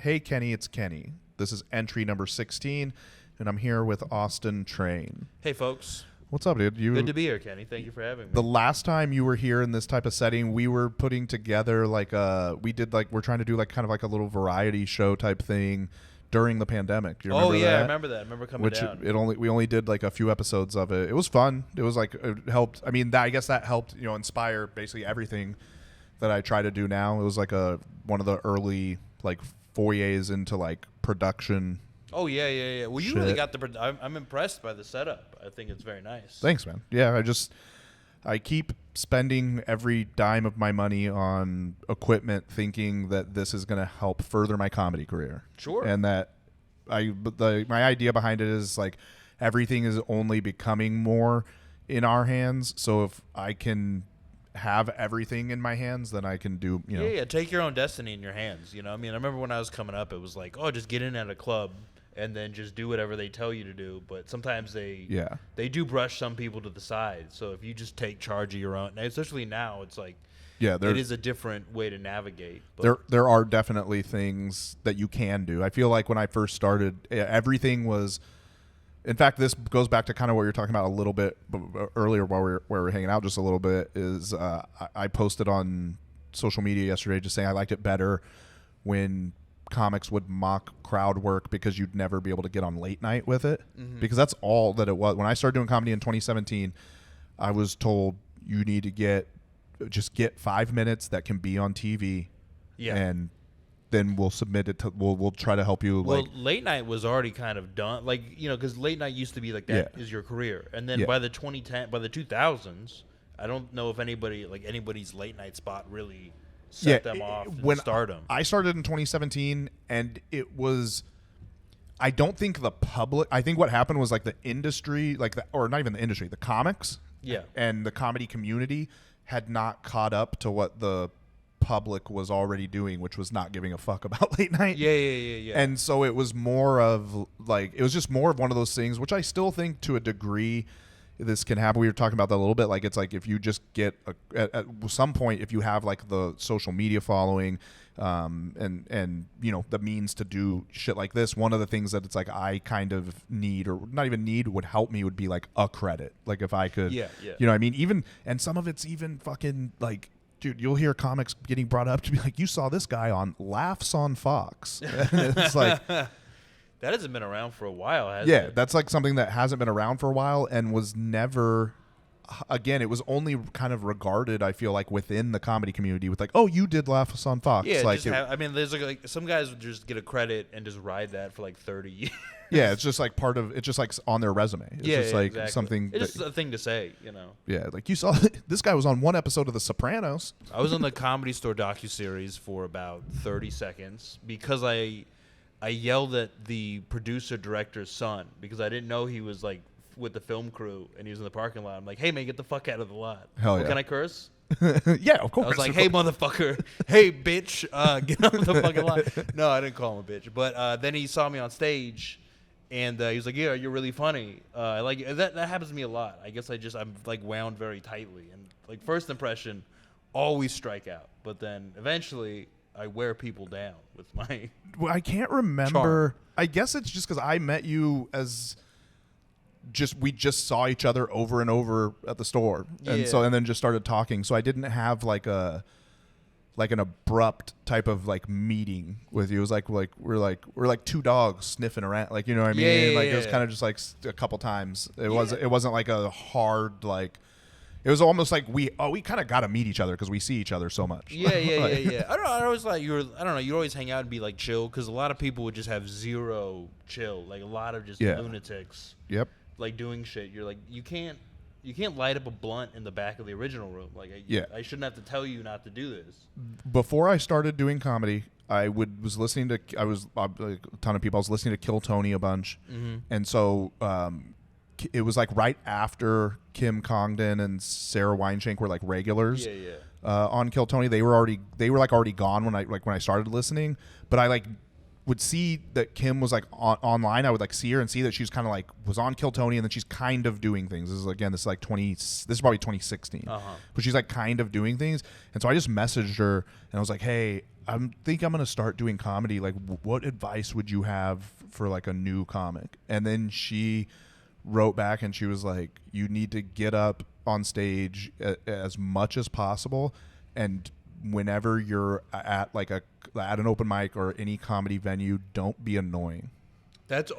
Hey, Kenny, it's Kenny. This is entry number 16, and I'm here with Austin Train. Hey, folks. What's up, dude? Good to be here, Kenny. Thank you for having me. The last time you were here in this type of setting, we were putting together we're trying to do kind of like a little variety show type thing during the pandemic. Do you remember that? I remember that. I remember coming down. We only did like a few episodes of it. It was fun. It was it helped. I mean, I guess that helped, inspire basically everything that I try to do now. It was like one of the early forays into production. Oh yeah. Well, you shit. really got I'm impressed by the setup. I think it's very nice. Thanks, man. Yeah, I keep spending every dime of my money on equipment, thinking that this is going to help further my comedy career. Sure. And that my idea behind it is everything is only becoming more in our hands. So if I can have everything in my hands, then I can do, Yeah, take your own destiny in your hands. I remember when I was coming up, it was just get in at a club and then just do whatever they tell you to do. But sometimes they do brush some people to the side. So if you just take charge of your own, especially now, it's it is a different way to navigate. But there are definitely things that you can do. I feel like when I first started, everything was. In fact, this goes back to kind of what you're talking about a little bit earlier while we were hanging out just a little bit. Is I posted on social media yesterday just saying I liked it better when comics would mock crowd work because you'd never be able to get on late night with it, because that's all that it was. When I started doing comedy in 2017, I was told you need to get 5 minutes that can be on TV, and then we'll submit it to we'll try to help you. Well, late night was already kind of done, because late night used to be that is your career, and then by the 2000s, I don't know if anybody's late night spot really set them off when stardom. I started in 2017, and it was. I don't think the public. I think what happened was the industry, or not even the industry, the comics, and the comedy community had not caught up to what the public was already doing, which was not giving a fuck about late night. Yeah. And so it was more of it was just more of one of those things, which I still think to a degree this can happen. We were talking about that a little bit. It's if you just get at some point, if you have the social media following, and the means to do shit like this, one of the things that it's I kind of need, or not even need, would help me would be a credit. If I could, you know what I mean? Even, and some of it's even fucking dude, you'll hear comics getting brought up to be you saw this guy on Laughs on Fox. And it's that hasn't been around for a while, has it? Yeah, that's something that hasn't been around for a while and was never. Again, it was only kind of regarded, I feel within the comedy community with oh, you did Laughs on Fox. Yeah, there's some guys would just get a credit and just ride that for 30 years. Yeah, it's just part of it's just on their resume. It's just exactly. something. It's just a thing to say, Yeah, you saw this guy was on one episode of The Sopranos. I was on the Comedy Store docuseries for about 30 seconds because I yelled at the producer director's son because I didn't know he was with the film crew and he was in the parking lot. I'm like, hey man, get the fuck out of the lot. Hell yeah. Can I curse? Yeah, of course. I was like, hey motherfucker, hey bitch, get out of the fucking lot. No, I didn't call him a bitch, but then he saw me on stage. And he was like, yeah, you're really funny. I like it. That happens to me a lot. I guess I'm wound very tightly. And first impression, always strike out. But then eventually I wear people down with my Well, I can't remember. Charm. I guess it's just because I met you as we just saw each other over and over at the store. And and then just started talking. So I didn't have an abrupt type of meeting with you. It was we're two dogs sniffing around, you know what I mean? It was kind of just a couple times. It wasn't a hard it was almost we kind of got to meet each other because we see each other so much. Yeah. I don't know. I always thought you always hang out and be chill, because a lot of people would just have zero chill, a lot of just lunatics. Yep. Doing shit. You're you can't light up a blunt in the back of the original room. I shouldn't have to tell you not to do this. Before I started doing comedy, I was listening to a ton of people. I was listening to Kill Tony a bunch, and so it was right after Kim Congdon and Sarah Weinschenk were regulars. On Kill Tony. They were already gone when I started listening, but I would see that Kim was online. I would see her and see that she's kind of was on Kill Tony, and then she's kind of doing things. This is probably 2016, but she's kind of doing things. And so I just messaged her and I was like, hey, think I'm gonna start doing comedy. Like, what advice would you have for like a new comic? And then she wrote back and she was like, you need to get up on stage as much as possible, and whenever you're at like at an open mic or any comedy venue, don't be annoying. That's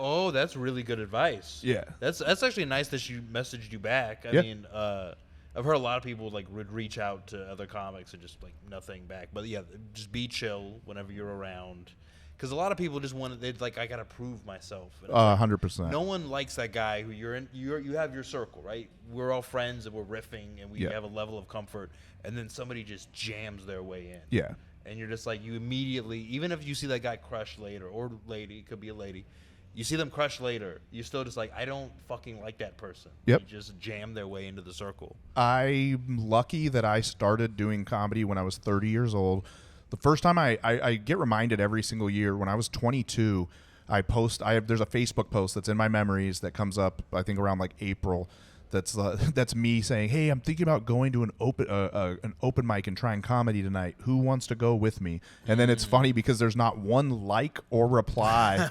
really good advice. Yeah. That's actually nice that she messaged you back. I mean, I've heard a lot of people like would reach out to other comics and just like nothing back. But yeah, just be chill whenever you're around. Because a lot of people just want to, they're like, I got to prove myself. 100%. No one likes that guy who you have your circle, right? We're all friends and we're riffing and we have a level of comfort. And then somebody just jams their way in. Yeah. And you're just like, you immediately, even if you see that guy crush later, or lady, it could be a lady, you see them crush later, you're still just like, I don't fucking like that person. Yep. You just jam their way into the circle. I'm lucky that I started doing comedy when I was 30 years old. The first time I get reminded every single year when I was 22, there's a Facebook post that's in my memories that comes up, I think around like April. That's me saying, hey, I'm thinking about going to an open mic and trying comedy tonight. Who wants to go with me? And then it's funny because there's not one like or reply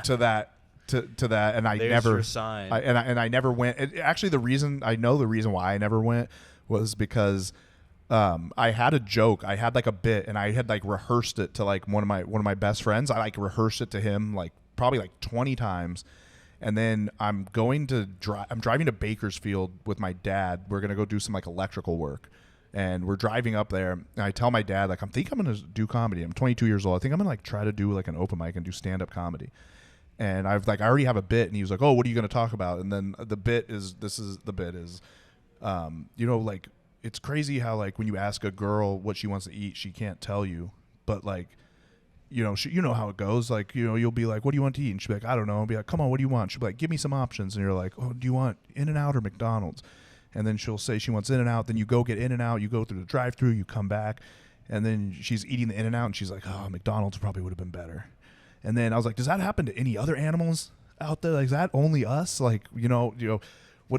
to that. To that, and There's your sign. I never went. Actually, the reason why I never went was because I had a joke. I had like a bit, and I had like rehearsed it to like one of my best friends. I like rehearsed it to him like probably like 20 times. And then I'm driving to Bakersfield with my dad. We're going to go do some like electrical work. And we're driving up there. And I tell my dad, like, I think I'm going to do comedy. I'm 22 years old. I think I'm going to like try to do like an open mic and do stand-up comedy. And I already have a bit. And he was like, oh, what are you going to talk about? And then the bit is, like, it's crazy how like when you ask a girl what she wants to eat, she can't tell you. But like, you know how it goes. Like, you'll be like, what do you want to eat? And she'll be like, I don't know. I'll be like, come on, what do you want? She'll be like, give me some options. And you're like, oh, do you want In-N-Out or McDonald's? And then she'll say she wants In-N-Out. Then you go get In-N-Out. You go through the drive-thru. You come back. And then she's eating the In-N-Out. And she's like, oh, McDonald's probably would have been better. And then I was like, does that happen to any other animals out there? Like, is that only us? Like, what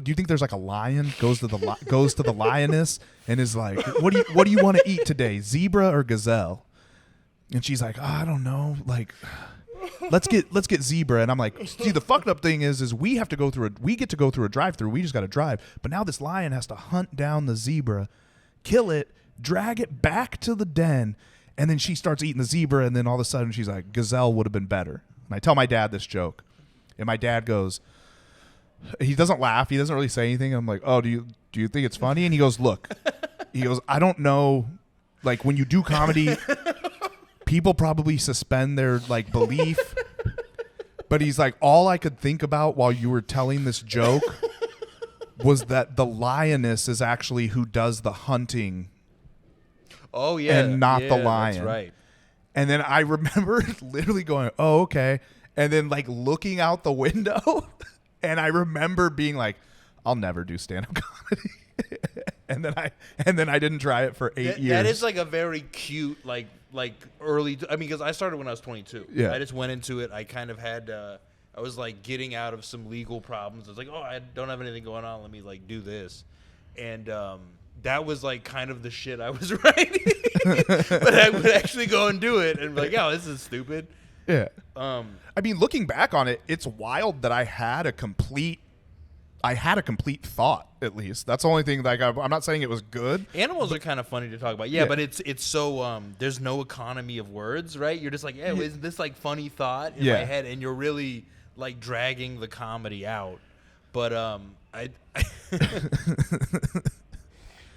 do you think? There's like a lion goes to the lioness and is like, what do you want to eat today? Zebra or gazelle? And she's like, oh, I don't know. Like, let's get zebra. And I'm like, see, the fucked up thing is we get to go through a drive-through. We just got to drive. But now this lion has to hunt down the zebra, kill it, drag it back to the den. And then she starts eating the zebra. And then all of a sudden she's like, gazelle would have been better. And I tell my dad this joke. And my dad goes, he doesn't laugh. He doesn't really say anything. I'm like, oh, do you think it's funny? And he goes, look, I don't know. Like, when you do comedy, people probably suspend their like belief. But he's like, all I could think about while you were telling this joke was that the lioness is actually who does the hunting. Oh yeah, and not the lion. That's right. And then I remember literally going, oh, okay. And then like looking out the window, and I remember being like, I'll never do stand-up comedy. and then I didn't try it for 8 years. That is like a very cute like early. I mean, because I started when I was 22. Yeah. I just went into it. I kind of had. I was like getting out of some legal problems. I was like, oh, I don't have anything going on. Let me like do this, and that was like kind of the shit I was writing. But I would actually go and do it and be like, oh, this is stupid. Yeah. I mean, looking back on it, it's wild that I had a complete thought, at least. That's the only thing. Like, I'm not saying it was good. Animals are kind of funny to talk about. Yeah, but it's so there's no economy of words, right? You're just like, yeah, isn't this like funny thought in my head? And you're really like dragging the comedy out. But I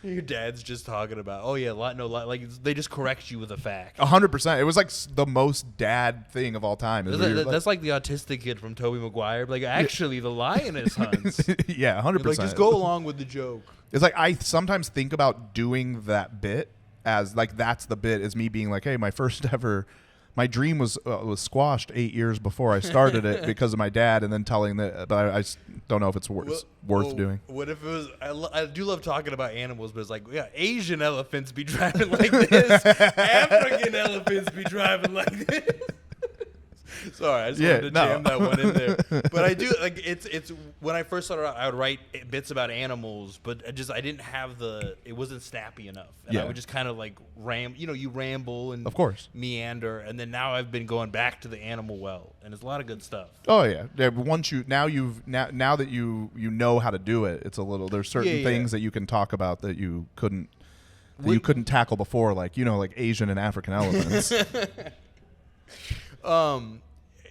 your dad's just talking about, oh yeah, like they just correct you with a fact. 100%. It was like the most dad thing of all time. That's like the autistic kid from Tobey Maguire. Like, actually, the lioness hunts. Yeah, 100%. Like, just go along with the joke. It's like I sometimes think about doing that bit as like that's the bit, is me being like, hey, my dream was squashed 8 years before I started it because of my dad, and then telling that. But I don't know if it's worth doing. What if it was? I do love talking about animals, but it's like, yeah, Asian elephants be driving like this. African elephants be driving like this. Sorry, I just wanted to jam that one in there. But I do like it's when I first started out, I would write bits about animals, but I didn't have it wasn't snappy enough, and I would just kind of like you ramble and of course meander, and then now I've been going back to the animal well, and it's a lot of good stuff. Oh yeah. Once now that you know how to do it, it's a little. There's certain things that you can talk about that you couldn't tackle before, like Asian and African elements.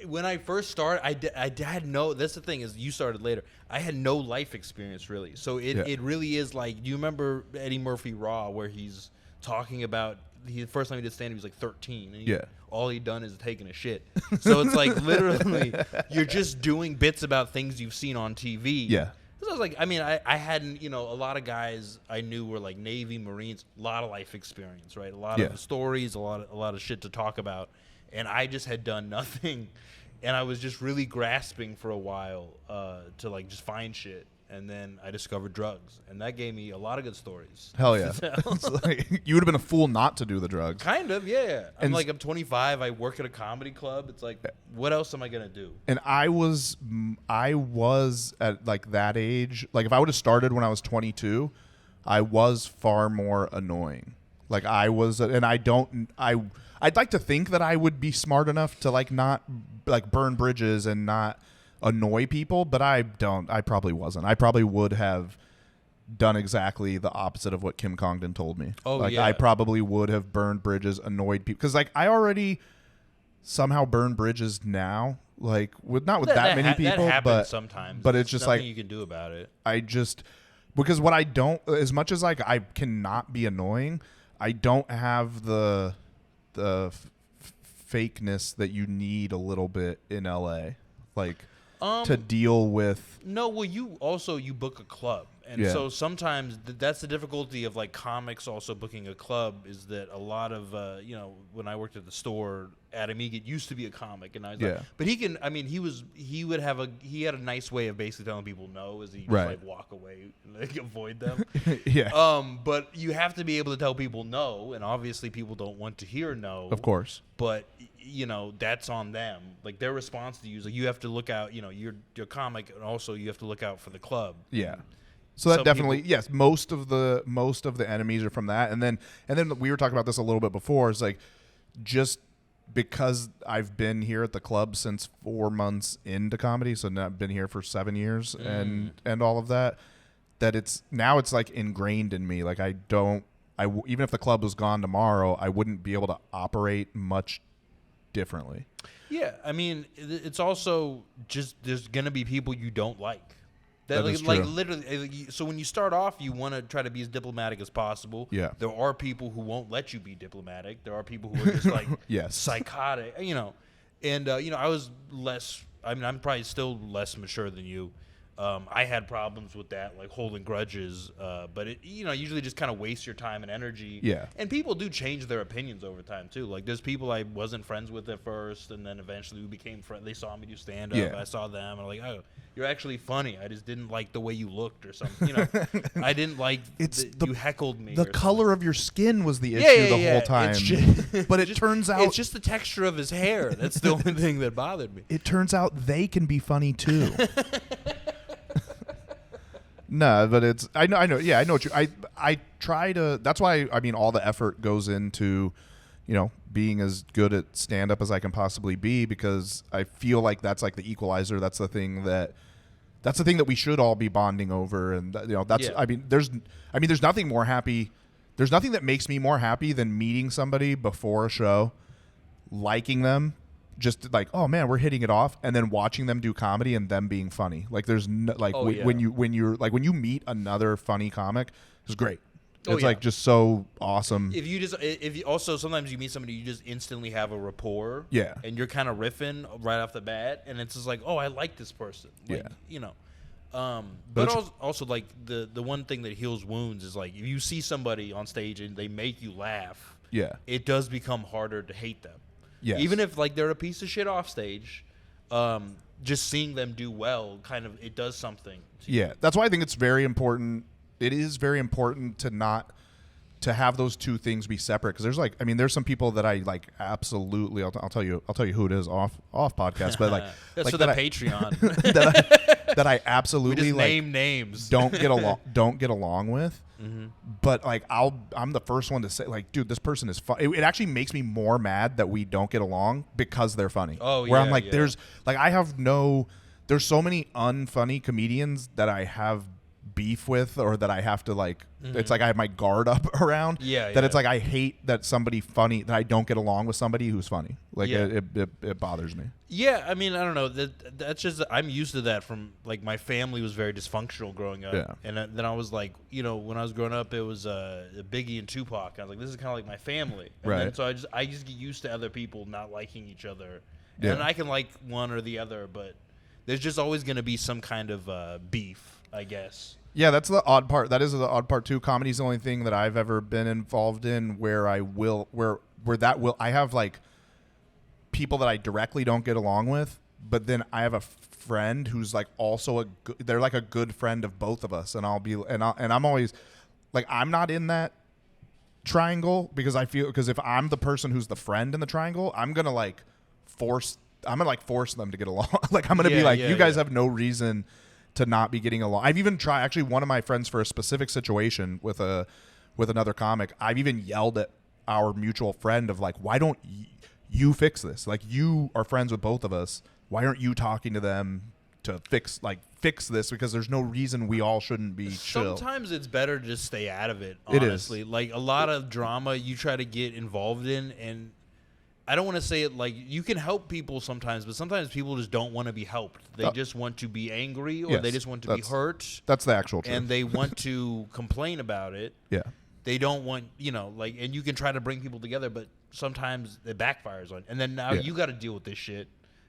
When I first started, I had no. That's the thing is, you started later. I had no life experience really, so it really is like. Do you remember Eddie Murphy Raw, where he's talking about the first time he did stand-up, he was like 13, and all he'd done is taking a shit. So it's like literally, you're just doing bits about things you've seen on TV. Yeah. So I was like, I mean, I hadn't, a lot of guys I knew were like Navy, Marines, a lot of life experience, right? A lot of stories, a lot of shit to talk about. And I just had done nothing, and I was just really grasping for a while to like just find shit, and then I discovered drugs, and that gave me a lot of good stories. Hell yeah! You would have been a fool not to do the drugs. Kind of, yeah. I'm 25. I work at a comedy club. It's like, what else am I gonna do? And I was at like that age. Like if I would have started when I was 22, I was far more annoying. Like I was, and I'd like to think that I would be smart enough to like not like burn bridges and not annoy people, but I don't. I probably wasn't. I probably would have done exactly the opposite of what Kim Congdon told me. Oh, like yeah. I probably would have burned bridges, annoyed people, because like I already somehow burn bridges now. Like not with that many people, that but sometimes. But it's just nothing like you can do about it. I just because what I don't, as much as like I cannot be annoying, I don't have the fakeness that you need a little bit in LA, like to deal with. No, well, you book a club, and so sometimes that's the difficulty of like comics also booking a club, is that a lot of when I worked at the store, Adam Egan used to be a comic, and I was like, but he had a nice way of basically telling people no, is he just like walk away, like avoid them. But you have to be able to tell people no, and obviously people don't want to hear no, of course, but that's on them. Like their response to you is like, you have to look out, you're a comic, and also you have to look out for the club. Yeah. So that definitely, yes, most of the enemies are from that. And then we were talking about this a little bit before. It's like, just because I've been here at the club since 4 months into comedy, so now I've been here for 7 years and all of that, it's like ingrained in me. Like even if the club was gone tomorrow, I wouldn't be able to operate much differently. Yeah, I mean, it's also just there's gonna be people you don't like. That is true. Like literally. So when you start off, you want to try to be as diplomatic as possible. Yeah. There are people who won't let you be diplomatic. There are people who are just like psychotic. And I was less. I mean, I'm probably still less mature than you. I had problems with that, like holding grudges, but it, usually just kind of waste your time and energy. Yeah. And people do change their opinions over time too. Like there's people I wasn't friends with at first, and then eventually we became friends. They saw me do stand up. Yeah. I saw them, and I'm like, oh, you're actually funny. I just didn't like the way you looked or something. I didn't like you heckled me. The color of your skin was the issue the whole time. But it turns out it's just the texture of his hair. That's the only thing that bothered me. It turns out they can be funny too. No, but it's I know yeah, I know what I try to. That's why I mean all the effort goes into being as good at stand up as I can possibly be, because I feel like that's like the equalizer. That's the thing that we should all be bonding over, and that's I mean there's nothing more happy. There's nothing that makes me more happy than meeting somebody before a show, liking them, just like, oh man, we're hitting it off, and then watching them do comedy and them being funny. Like there's when you meet another funny comic, it's great. It's like just so awesome. If you also sometimes you meet somebody, you just instantly have a rapport. Yeah. And you're kind of riffing right off the bat, and it's just like, oh, I like this person. Like, but also like the one thing that heals wounds is like if you see somebody on stage and they make you laugh, it does become harder to hate them. Yes. Even if like they're a piece of shit off stage, just seeing them do well, it does something to you. That's why I think it's very important. It is very important to not to have those two things be separate, because there's like, I mean, there's some people that I like absolutely. I'll tell you who it is off podcast, but like that's like for the Patreon. that I absolutely we just like name names. don't get along with. But like I'm the first one to say like, dude, this person is fun. It actually makes me more mad that we don't get along because they're funny. Oh, where yeah, I'm like, yeah. there's so many unfunny comedians that I have beef with, or that I have to like, it's like I have my guard up around. That it's like I hate that somebody funny, that I don't get along with somebody who's funny. Like it bothers me. Yeah, I mean, I don't know. That's just, I'm used to that from, like, my family was very dysfunctional growing up. Yeah. And then I was like, you know, when I was growing up, it was Biggie and Tupac. I was like, this is kind of like my family. And Right. then, so I just get used to other people not liking each other. Yeah. And I can like one or the other, but there's just always going to be some kind of beef, I guess. Yeah, that's the odd part. That is the odd part too. Comedy's the only thing that I've ever been involved in where I have like people that I directly don't get along with, but then I have a friend who's like also they're like a good friend of both of us, and I'm always like, I'm not in that triangle because if I'm the person who's the friend in the triangle, I'm gonna force them to get along. Like I'm gonna be like, you guys have no reason to not be getting along. I've even tried, actually, one of my friends, for a specific situation with another comic, I've even yelled at our mutual friend of like, why don't you fix this? Like, you are friends with both of us. Why aren't you talking to them to fix this? Because there's no reason we all shouldn't be chill. Sometimes it's better to just stay out of it, It honestly. is. Like, a lot of drama you try to get involved in, and I don't want to say it like you can help people sometimes, but sometimes people just don't want to be helped. They just want to be angry, or they just want to be hurt. That's the actual truth. And they want to complain about it. Yeah. They don't want, and you can try to bring people together, but sometimes it backfires on. And then now you got to deal with this shit.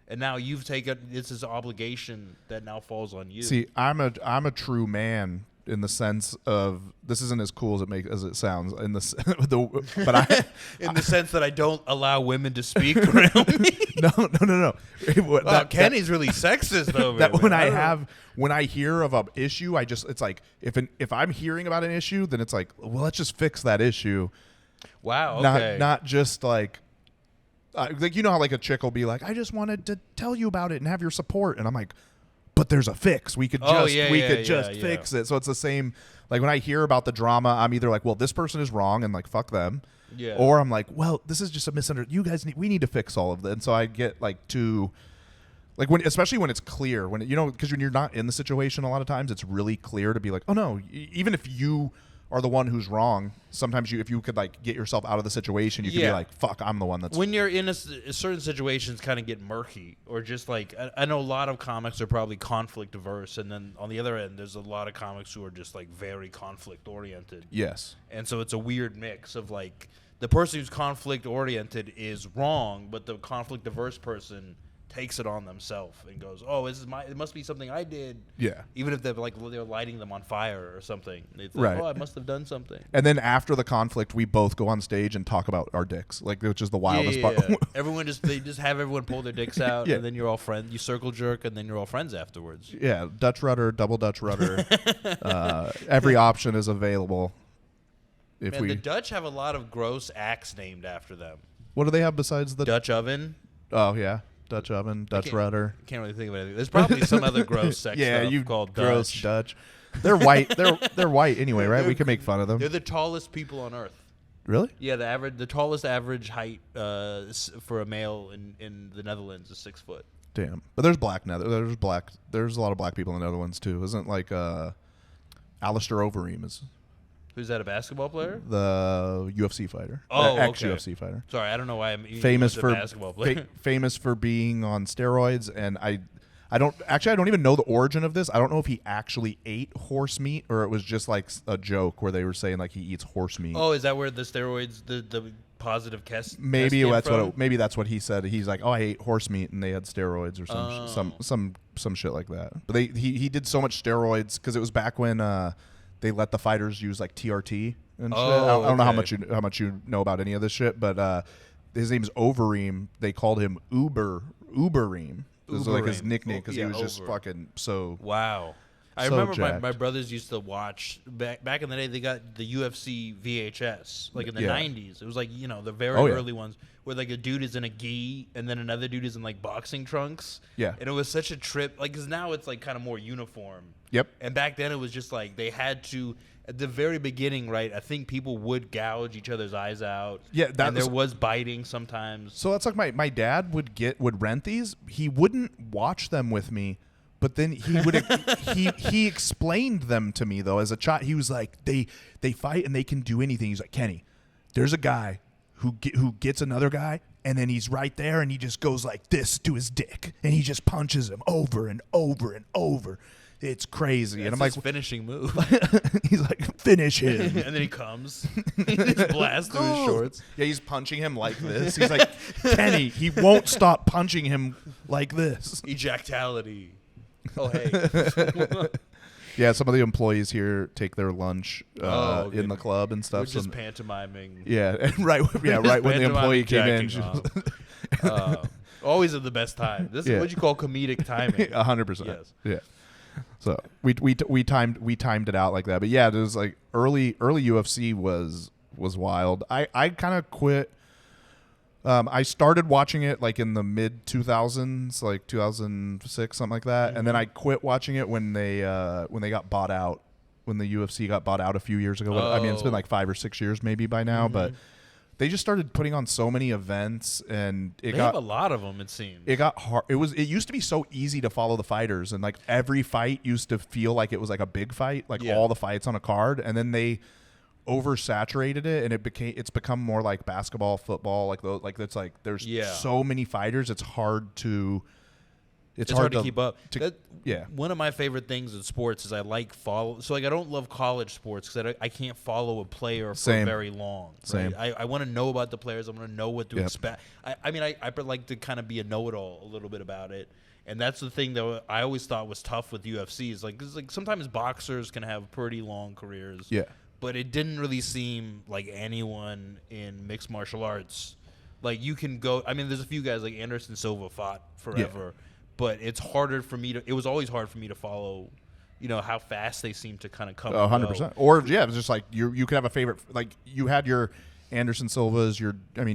And now you've taken this obligation that now falls on you. See, I'm a true man in the sense of, this isn't as cool as it sounds in the sense that I don't allow women to speak around me. No. Kenny's really sexist though. That when I hear of an issue, it's like if I'm hearing about an issue, then it's like, well, let's just fix that issue. Wow. Okay. Not just like you know how like a chick will be like, I just wanted to tell you about it and have your support, and I'm like, but there's a fix. We could just fix it. So it's the same. Like when I hear about the drama, I'm either like, well, this person is wrong and like fuck them, or I'm like, well, this is just a misunderstanding. You guys we need to fix all of that. And so I get like too, like especially when it's clear, because when you're not in the situation, a lot of times it's really clear to be like, oh no, even if you are the one who's wrong, sometimes if you could like get yourself out of the situation, you could be like, fuck, I'm the one that's... When you're in certain situations kind of get murky, or just like, I know a lot of comics are probably conflict averse, and then on the other end, there's a lot of comics who are just like very conflict oriented. Yes. And so it's a weird mix of like, the person who's conflict oriented is wrong, but the conflict averse person takes it on themselves and goes, "Oh, it must be something I did." Yeah. Even if they're lighting them on fire or something. It's right. Oh, I must have done something. And then after the conflict, we both go on stage and talk about our dicks, which is the wildest part. Everyone they just have everyone pull their dicks out, and then you're all friends. You circle jerk, and then you're all friends afterwards. Yeah, Dutch rudder, double Dutch rudder. Every option is available. The Dutch have a lot of gross acts named after them. What do they have besides the Dutch oven? Oh yeah. Dutch oven, Dutch rudder. Can't really think of anything. There's probably some other gross sex stuff called gross Dutch. They're white. They're white anyway, right? We can make fun of them. They're the tallest people on Earth. Really? Yeah, the tallest average height for a male in the Netherlands is 6 foot. Damn. But there's there's a lot of black people in the Netherlands too. Isn't like Alistair Overeem is. Who's that, a basketball player? The UFC fighter. Oh, ex-UFC fighter. Sorry, I don't know why I'm famous for a basketball player. Famous for being on steroids, and I don't even know the origin of this. I don't know if he actually ate horse meat or it was just like a joke where they were saying like he eats horse meat. Oh, is that where the steroids, the positive test? Maybe maybe that's what he said. He's like, oh, I ate horse meat and they had steroids or some shit like that. But he did so much steroids because it was back when they let the fighters use like TRT and shit. I don't know how much you know about any of this shit, but his name's Overeem. They called him Ubereem. It was like his nickname because he was just fucking so. Wow. I So remember jacked. my brothers used to watch back in the day. They got the UFC VHS like in the 90s. It was like the very early ones where like a dude is in a gi and then another dude is in like boxing trunks. Yeah. And it was such a trip. Like, because now it's like kind of more uniform. Yep. And back then it was just like they had to. At the very beginning, right, I think people would gouge each other's eyes out. Yeah, and there was biting sometimes. So that's like my dad would rent these. He wouldn't watch them with me, but then he would he explained them to me though as a child. He was like, they fight and they can do anything. He's like, Kenny, there's a guy who gets another guy, and then he's right there and he just goes like this to his dick and he just punches him over and over and over. It's crazy. That's and I'm like, finishing move. he's like, finish him. And then he comes. He just blasts through his shorts. Yeah, he's punching him like this. He's like, Kenny, he won't stop punching him like this. Ejectality. Oh, hey. Yeah, some of the employees here take their lunch in the club and stuff. We're just pantomiming. Yeah, right when the employee came in. Always at the best time. This is what you call comedic timing. 100%. Yes. Yeah. So we timed it out like that. But yeah, it was like early UFC was wild. I kind of quit. I started watching it like in the mid 2000s, like 2006, something like that, and then I quit watching it when they got bought out, when the UFC got bought out a few years ago. I mean, it's been like 5 or 6 years maybe by now, but they just started putting on so many events, and they have a lot of them. It seems it got hard. It used to be so easy to follow the fighters, and like every fight used to feel like it was like a big fight, like all the fights on a card, and then they oversaturated it, and it's become more like basketball, football, like those, like it's like there's so many fighters. It's hard to hard to keep up. Yeah. One of my favorite things in sports is I like follow. So like I don't love college sports because I can't follow a player for very long. Same. Right? I want to know about the players. I want to know what to expect. I mean, I like to kind of be a know-it-all a little bit about it. And that's the thing that I always thought was tough with UFC is like, 'cause like sometimes boxers can have pretty long careers. Yeah. But it didn't really seem like anyone in mixed martial arts. Like you can go. I mean, there's a few guys like Anderson Silva fought forever. Yeah. But it's harder for me to. It was always hard for me to follow, how fast they seem to kind of come. 100%. Or it's just like you could have a favorite. Like you had your Anderson Silva's.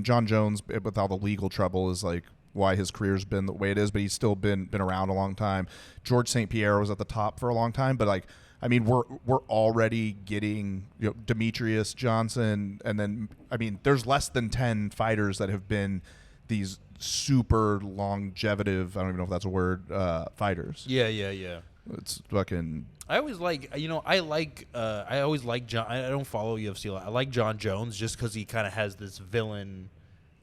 John Jones with all the legal trouble is like why his career's been the way it is. But he's still been around a long time. George St. Pierre was at the top for a long time. But like I mean, we're already getting Demetrius Johnson, and then I mean, there's less than 10 fighters that have been these super longevitive, I don't even know if that's a word, fighters. Yeah. It's fucking. I always like, I always like John. I don't follow UFC a lot. I like John Jones just because he kind of has this villain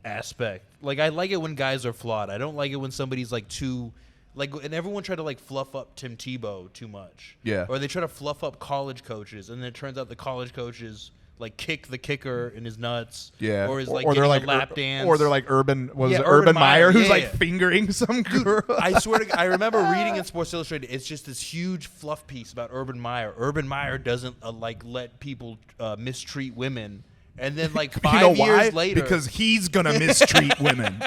aspect. Like, I like it when guys are flawed. I don't like it when somebody's like too, like, and everyone try to like fluff up Tim Tebow too much. Yeah. Or they try to fluff up college coaches, and then it turns out the college coaches like kick the kicker in his nuts. Yeah. Or is like they're like a lap dance. Or they're like Urban Meyer Meyer who's like fingering some girl. I swear to God, I remember reading in Sports Illustrated, it's just this huge fluff piece about Urban Meyer. Urban Meyer doesn't like let people mistreat women. And then like 5 years later. Because he's going to mistreat women.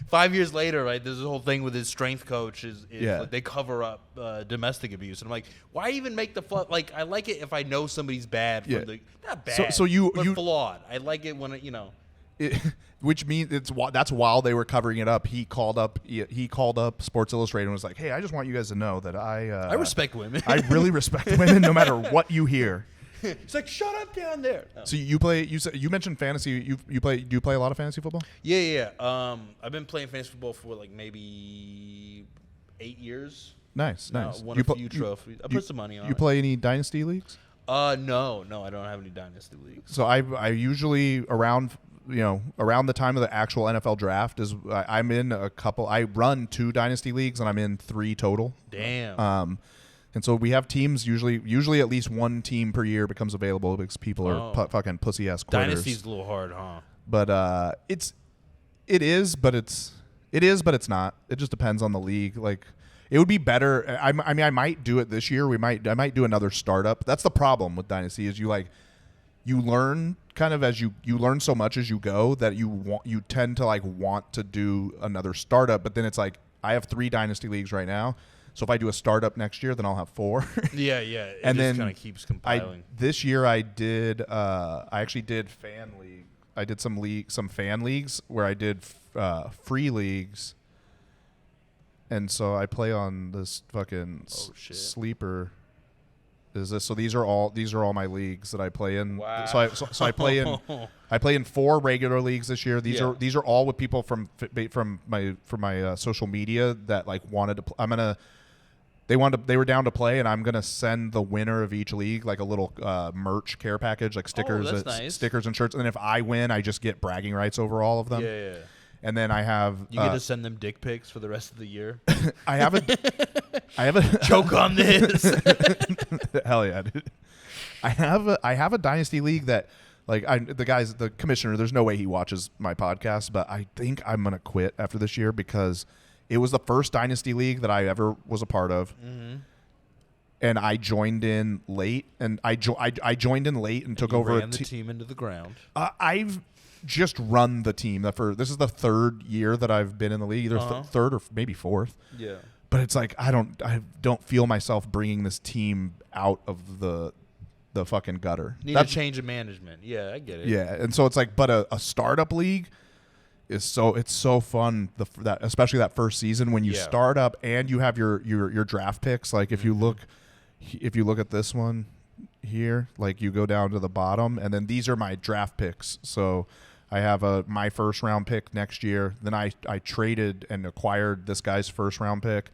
5 years later, right, there's this whole thing with his strength coach is Yeah. they cover up domestic abuse. And I'm like, why even make the fluff? Like, I like it if I know somebody's bad. From the, not bad, so you flawed. I like it when, which means that's while they were covering it up. He called up Sports Illustrated and was like, "Hey, I just want you guys to know that I respect women. I really respect women, no matter what you hear." It's like, shut up down there. Oh. So you mentioned fantasy. Do you play a lot of fantasy football? Yeah. I've been playing fantasy football for like maybe 8 years. Nice. Won a few trophies. I put some money on it. You play any dynasty leagues? No, I don't have any dynasty leagues. So I usually around the time of the actual NFL draft I'm in a couple. I run 2 dynasty leagues and I'm in 3 total. Damn. And so we have teams usually at least one team per year becomes available because people are fucking pussy ass quitters. Dynasty's a little hard, huh? But it is, but it's not. It just depends on the league. Like it would be better. I mean, I might do it this year. I might do another startup. That's the problem with Dynasty is you learn kind of as you learn so much as you go that you tend to like want to do another startup. But then it's like I have 3 Dynasty leagues right now. So if I do a startup next year, then I'll have 4. Yeah. It And just then kind of keeps compiling. This year I did. I actually did fan league. I did some fan leagues where I did free leagues. And so I play on this fucking sleeper. Is this so? These are all my leagues that I play in. Wow. So I play in 4 regular leagues this year. These are all with people from my social media that like wanted to. They were down to play, and I'm gonna send the winner of each league like a little merch care package, like stickers, nice. stickers and shirts. And then if I win, I just get bragging rights over all of them. Yeah. And then I have you get to send them dick pics for the rest of the year. I have a Choke on this. Hell yeah, dude. I have a dynasty league that like the commissioner, there's no way he watches my podcast, but I think I'm going to quit after this year because it was the first dynasty league that I ever was a part of. Mm-hmm. And I joined in late and I joined in late and took over ran the team into the ground. I've just run the team. This is the 3rd year that I've been in the league, either 3rd or maybe 4th. Yeah. But it's like I don't feel myself bringing this team out of the fucking gutter. Need a change of management. Yeah, I get it. Yeah, and so it's like, but a startup league is so fun. Especially that first season when you start up and you have your draft picks. Like if you look at this one here, like you go down to the bottom, and then these are my draft picks. So I have my first round pick next year. Then I traded and acquired this guy's first round pick,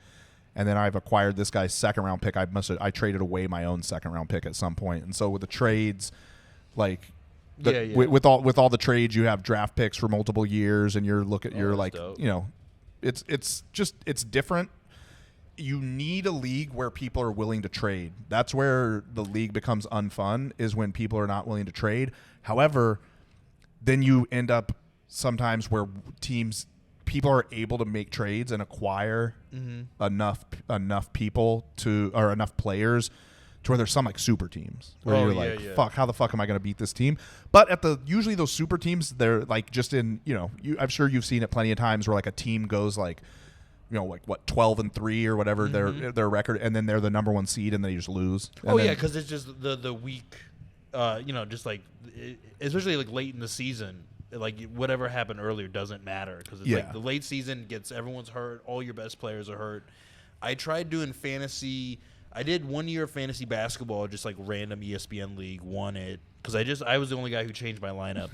and then I've acquired this guy's second round pick. I traded away my own second round pick at some point. And so with the trades, like with all the trades, you have draft picks for multiple years, and you're like dope. It's different. You need a league where people are willing to trade. That's where the league becomes unfun, is when people are not willing to trade. However, then you end up sometimes where people are able to make trades and acquire enough people or enough players to where there's some like super teams where fuck, how the fuck am I going to beat this team? But usually those super teams, they're like just in, I'm sure you've seen it plenty of times where like a team goes like, like what 12-3 or whatever their record, and then they're the number 1 seed and they just lose. Because it's just the week, just like especially like late in the season, like whatever happened earlier doesn't matter because it's like the late season everyone's hurt, all your best players are hurt. I tried doing fantasy. I did 1 year of fantasy basketball, just like random ESPN league, won it because I was the only guy who changed my lineup.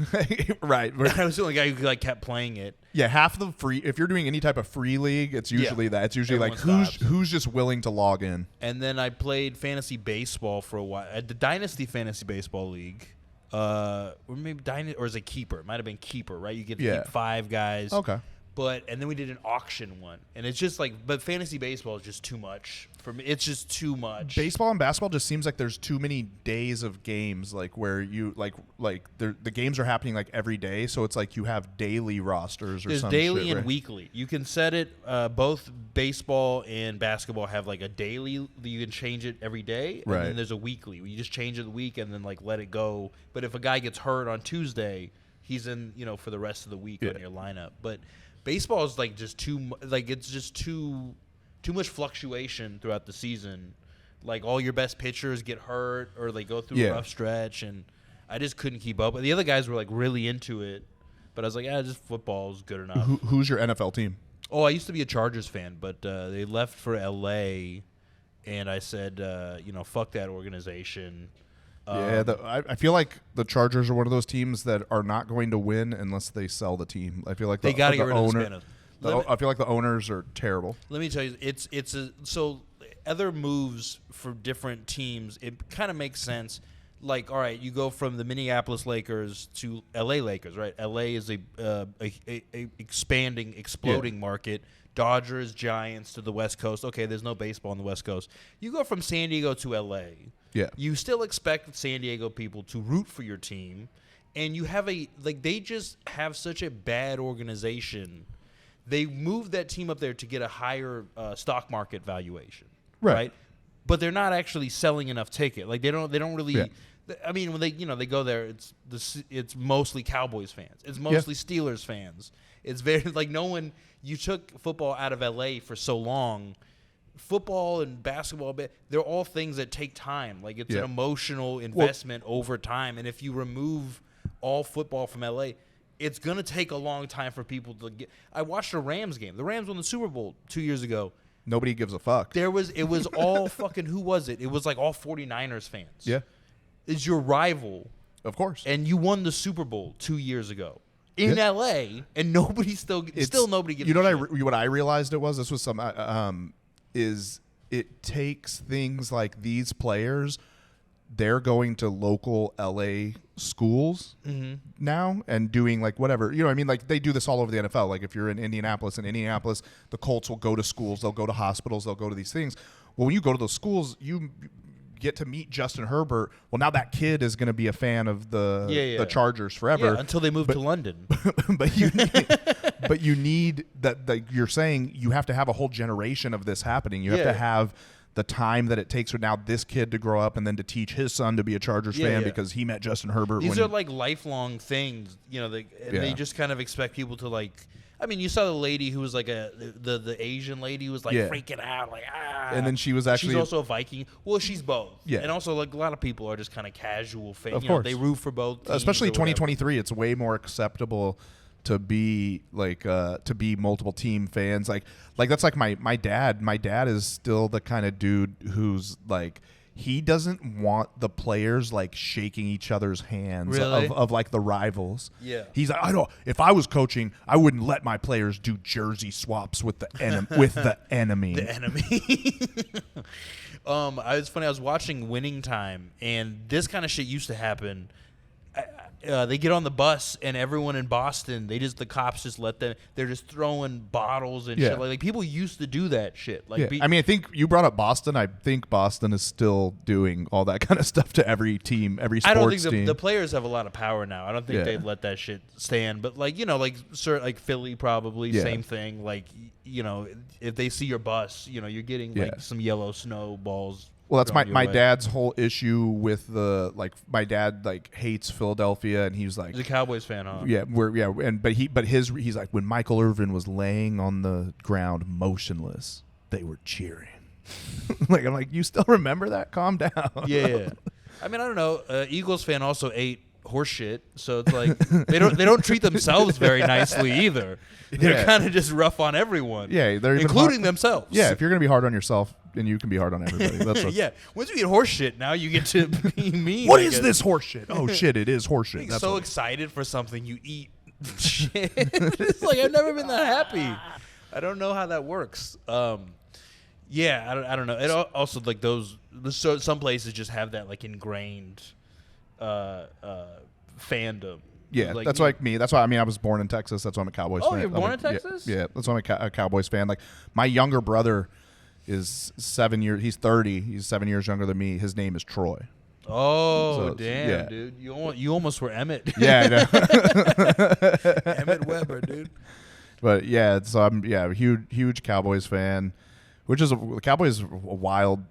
right. I was the only guy who like kept playing it. Yeah, half the free. If you're doing any type of free league, it's usually that. It's usually everyone like who's just willing to log in. And then I played fantasy baseball for a while at the Dynasty Fantasy Baseball League, or maybe or is it Keeper? It might have been Keeper, right? You get to keep 5 guys. Okay. And then we did an auction one, and it's just like, but fantasy baseball is just too much for me. It's just too much. Baseball and basketball just seems like there's too many days of games, like where you like the games are happening like every day, so it's like you have daily rosters or there's something. There's daily and weekly. You can set it. Both baseball and basketball have like a daily. You can change it every day, and then there's a weekly. You just change it the week and then like let it go. But if a guy gets hurt on Tuesday, he's in for the rest of the week on your lineup. But baseball is like just it's just too much fluctuation throughout the season. Like all your best pitchers get hurt or they go through a rough stretch, and I just couldn't keep up. But the other guys were like really into it, but I was like, just football is good enough. Who's your NFL team? Oh, I used to be a Chargers fan, but they left for LA, and I said, fuck that organization. I feel like the Chargers are one of those teams that are not going to win unless they sell the team. I feel like they got to get rid of the Spanos. I feel like the owners are terrible. Let me tell you, so other moves for different teams. It kind of makes sense. Like, all right, you go from the Minneapolis Lakers to L.A. Lakers, right? L.A. is a expanding, exploding market. Dodgers, Giants to the West Coast. Okay, there's no baseball on the West Coast. You go from San Diego to L.A. Yeah. You still expect San Diego people to root for your team, and you have they just have such a bad organization. They moved that team up there to get a higher stock market valuation, right? But they're not actually selling enough ticket. Like they don't really. Yeah. I mean, when they go there, it's mostly Cowboys fans. It's mostly Steelers fans. It's very like no one. You took football out of LA for so long. football and basketball, they're all things that take time. Like, it's an emotional investment over time. And if you remove all football from LA, it's going to take a long time for people to get. I watched a Rams game. The Rams won the Super Bowl 2 years ago. Nobody gives a fuck. It was all fucking, who was it? It was like all 49ers fans. Yeah. It's your rival. Of course. And you won the Super Bowl 2 years ago in LA, and nobody still nobody gives. You know a what shit. what I realized it was? This was some is it takes things like these players. They're going to local LA schools now and doing like whatever. You know what I mean? Like they do this all over the NFL. Like if you're in Indianapolis, the Colts will go to schools, they'll go to hospitals, they'll go to these things. Well, when you go to those schools, you get to meet Justin Herbert. Well, now that kid is going to be a fan of the Chargers forever. Yeah, until they move to London. But you need that. Like you're saying, you have to have a whole generation of this happening. You have to have the time that it takes for now this kid to grow up and then to teach his son to be a Chargers fan because he met Justin Herbert. These are like lifelong things, you know. They just kind of expect people to like. I mean, you saw the lady who was like the Asian lady who was like freaking out, like and then she's also a Viking. Well, she's both. Yeah, and also like a lot of people are just kind of casual fans. Of course, they root for both teams. Especially 2023, it's way more acceptable to be like to be multiple team fans. Like that's like my dad. My dad is still the kind of dude who's like. He doesn't want the players like shaking each other's hands of like the rivals. Yeah, he's like, I don't. If I was coaching, I wouldn't let my players do jersey swaps with the enemy. The enemy. It's funny. I was watching Winning Time, and this kind of shit used to happen. They get on the bus, and everyone in Boston, the cops just let them. They're just throwing bottles and shit. Like people used to do that shit. Like, I mean, I think you brought up Boston. I think Boston is still doing all that kind of stuff to every team, every sports team. I don't think the players have a lot of power now. I don't think they'd let that shit stand. But like like Philly probably same thing. Like if they see your bus, you're getting like some yellow snowballs. Well, that's my dad's whole issue with my dad hates Philadelphia, and he's like he's a Cowboys fan, huh? Yeah, he's like, when Michael Irvin was laying on the ground motionless, they were cheering. I'm like, you still remember that? Calm down. Yeah. I mean, I don't know. Eagles fan also ate horse shit, so it's like they don't treat themselves very nicely either. They're kind of just rough on everyone. Yeah, they're including themselves. Yeah, if you're gonna be hard on yourself, then you can be hard on everybody. That's once you eat horse shit, now you get to be mean. What is this horse shit? Oh shit, it is horse shit. That's so excited for something you eat. Shit. It's like I've never been that happy. I don't know how that works. I don't know. It also like those. So some places just have that like ingrained fandom. Yeah, like, that's like me. That's why I was born in Texas. That's why I'm a Cowboys fan. Oh, you're born in Texas? Yeah, that's why I'm a Cowboys fan. Like my younger brother is 7 years. He's 30. He's 7 years younger than me. His name is Troy. Oh, so, damn, dude! You almost were Emmett. Yeah, I know. Emmett Weber, dude. But yeah, so I'm a huge Cowboys fan. The Cowboys are wild.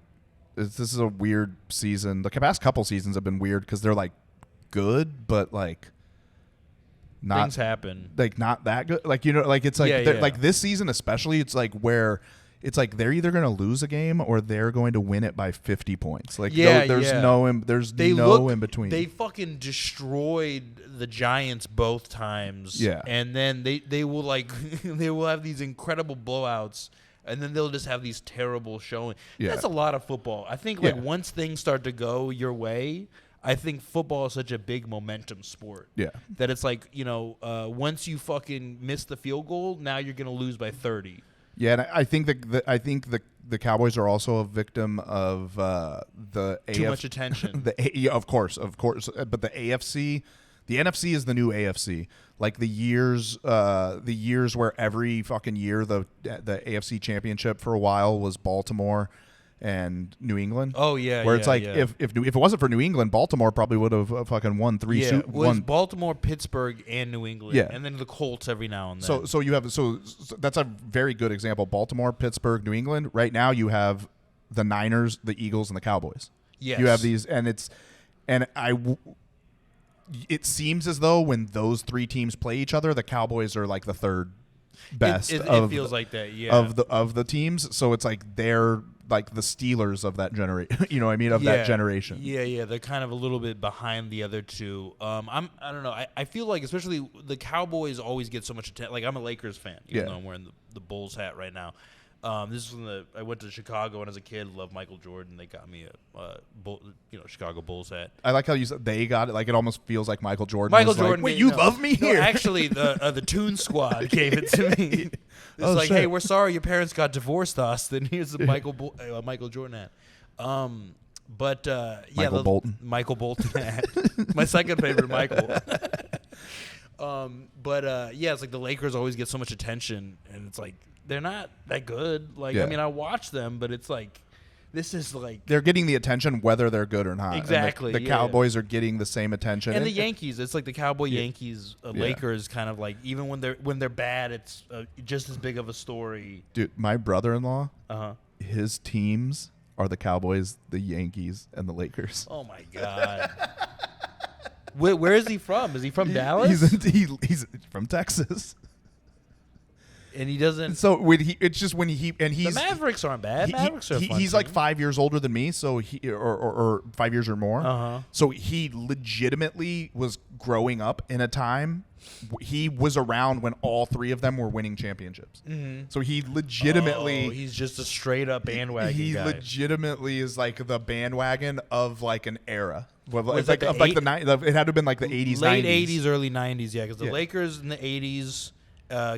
This is a weird season. The past couple seasons have been weird because they're like good, but like not things happen. Like not that good. Like it's like like this season especially. It's like where it's like they're either going to lose a game or they're going to win it by 50 points. Like there's no in between. They fucking destroyed the Giants both times. Yeah, and then they will like they will have these incredible blowouts. And then they'll just have these terrible showing. Yeah. That's a lot of football. I think once things start to go your way, I think football is such a big momentum sport. Yeah. That it's like, once you fucking miss the field goal, now you're going to lose by 30. Yeah, and I think the Cowboys are also a victim of the too much attention. Of course, but the AFC. The NFC is the new AFC. Like the years where every fucking year the AFC championship for a while was Baltimore and New England. Oh yeah, where it's like if it wasn't for New England, Baltimore probably would have fucking won three. Yeah, it was Baltimore, Pittsburgh, and New England. Yeah, and then the Colts every now and then. So you have so that's a very good example. Baltimore, Pittsburgh, New England. Right now you have the Niners, the Eagles, and the Cowboys. Yes, you have these, It seems as though when those three teams play each other, the Cowboys are like the third best. It of feels like that, yeah. of the teams. So it's like they're like the Steelers of that generation. You know what I mean? Of that generation. Yeah. They're kind of a little bit behind the other two. I don't know. I feel like especially the Cowboys always get so much attention. Like I'm a Lakers fan, even though I'm wearing the Bulls hat right now. This is when I went to Chicago when I was a kid. Loved Michael Jordan. They got me a Chicago Bulls hat. I like how you said they got it. Like it almost feels like Michael Jordan. Michael was Jordan. Like, wait, you love me here? No, actually, the Toon Squad gave it to me. It's like, shit. hey, we're sorry your parents got divorced, Austin. Here's the Michael Jordan hat. Michael Bolton. Michael Bolton hat. My second favorite Michael. It's like the Lakers always get so much attention, and it's like they're not that good. Like I mean, I watch them, but it's like this is like they're getting the attention whether they're good or not. Exactly. And the Cowboys are getting the same attention, and the Yankees. It's like the Cowboy Yankees, Lakers, kind of like even when they're bad, it's just as big of a story. Dude, my brother-in-law, his teams are the Cowboys, the Yankees, and the Lakers. Oh my god. Where is he from? Is he from Dallas? He's from Texas. And he doesn't. So it's just when he's the Mavericks aren't bad. Mavericks are fun he's team. like 5 years older than me, so or 5 years or more. So he legitimately was growing up in a time. He was around when all three of them were winning championships. Mm-hmm. So he legitimately. He's just a straight up bandwagon. He guy. legitimately is like the bandwagon of like an era. Was like that of like the it had to have been like the 80s, late 90s. 80s, early 90s. Yeah, because the Lakers in the 80s.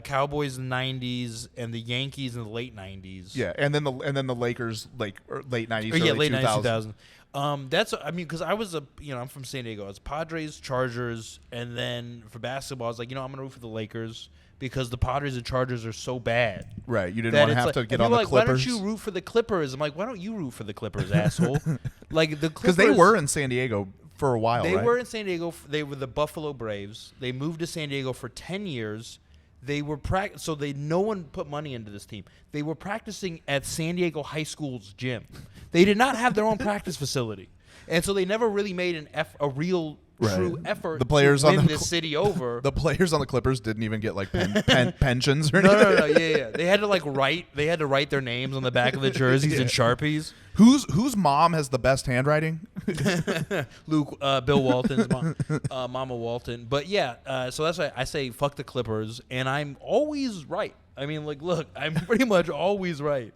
Cowboys in the 90s and the Yankees in the late 90s. Yeah, and then the Lakers like late 90s, early late 2000s. 2000. That's because I was I'm from San Diego. It's Padres, Chargers, and then for basketball, I was like, I'm gonna root for the Lakers because the Padres and Chargers are so bad. Right, you didn't want to have to get on the like, Clippers. Why don't you root for the Clippers? I'm like, why don't you root for the Clippers, asshole? Like the Clippers, because they were in San Diego for a while. They right? were in San Diego. They were the Buffalo Braves. They moved to San Diego for 10 years. They were no one put money into this team. They were practicing at San Diego High School's gym. They did not have their own practice facility, and so they never really made a real true effort the players to win on this city over. The players on the Clippers didn't even get like pensions or No, anything. yeah. They had to write their names on the back of the jerseys in Sharpies. Whose mom has the best handwriting? Bill Walton's mom, Mama Walton. But so that's why I say fuck the Clippers, and I'm always right. I mean, like, look, I'm pretty much always right.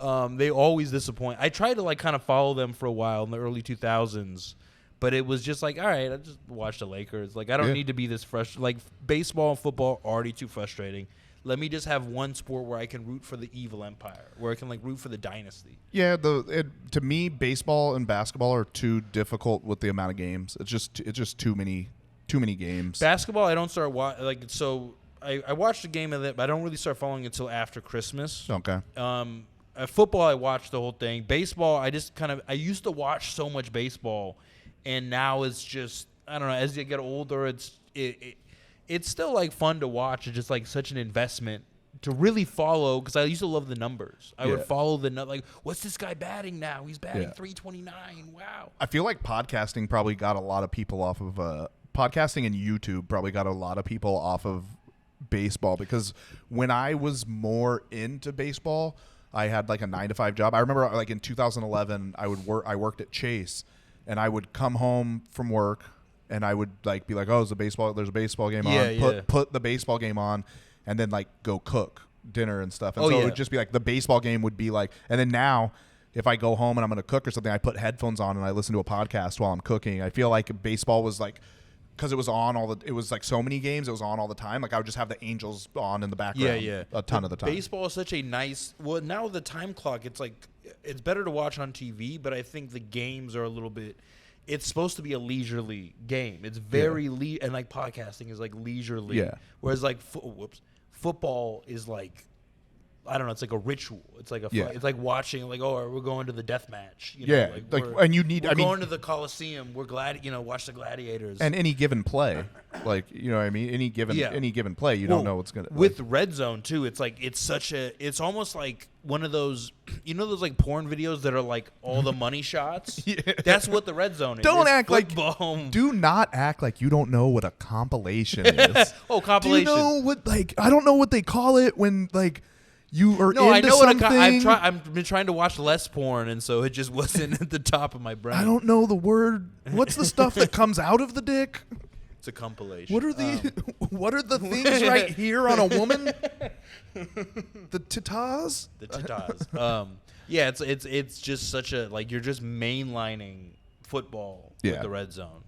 They always disappoint. I tried to like kind of follow them for a while in the early 2000s, but it was just like, all right, I just watch the Lakers. Like, I don't need to be this frustrated. Like, baseball and football are already too frustrating. Let me just have one sport where I can root for the evil empire, where I can like root for the dynasty. Yeah, to me, baseball and basketball are too difficult with the amount of games. It's just too many games. Basketball, I don't start I watched a game of it, but I don't really start following it until after Christmas. Okay. Football, I watched the whole thing. Baseball, I used to watch so much baseball, and now it's just, I don't know, as you get older, it's still like fun to watch. It's just like such an investment to really follow, because I used to love the numbers. I would follow like, what's this guy batting now? He's batting 329. Wow. I feel like podcasting probably got a lot of people off of podcasting, and YouTube probably got a lot of people off of baseball, because when I was more into baseball, I had like a 9-to-5 job. I remember like in 2011, I worked at Chase, and I would come home from work, and I would like be like, oh, there's a baseball game on. Put the baseball game on, and then like go cook dinner and stuff. And it would just be like the baseball game would be like, and then now if I go home and I'm going to cook or something, I put headphones on and I listen to a podcast while I'm cooking. I feel like baseball was like, because it was on it was like so many games, it was on all the time. Like I would just have the Angels on in the background a ton of the time. Baseball is such a nice, well, now the time clock, it's like, it's better to watch on TV, but I think the games are a little bit, it's supposed to be a leisurely game. It's very, and like podcasting is like leisurely. Yeah. Whereas like, football is like I don't know. It's like a ritual. It's like Yeah. it's like watching, like, oh, we're going to the death match. You Yeah, know, like, we're- and you need. we're I mean, going to the Coliseum. We're glad, watch the gladiators. and any given play, like, you know what I mean, any given play, you don't know what's gonna with Red Zone too. It's like it's almost like one of those, those like porn videos that are like all the money shots. Yeah. That's what the Red Zone is. Don't It's act like football. do not act like you don't know what a compilation is. Oh, Do you compilation. know what, like, I don't know what they call it when, like, you are No, I into know what something. I've been trying to watch less porn, and so it just wasn't at the top of my brain. I don't know the word. What's the stuff that comes out of the dick? It's a compilation. What are the what are the things right here on a woman? The tatas? The tatas. Yeah, it's just such a, like, you're just mainlining football with the Red Zone.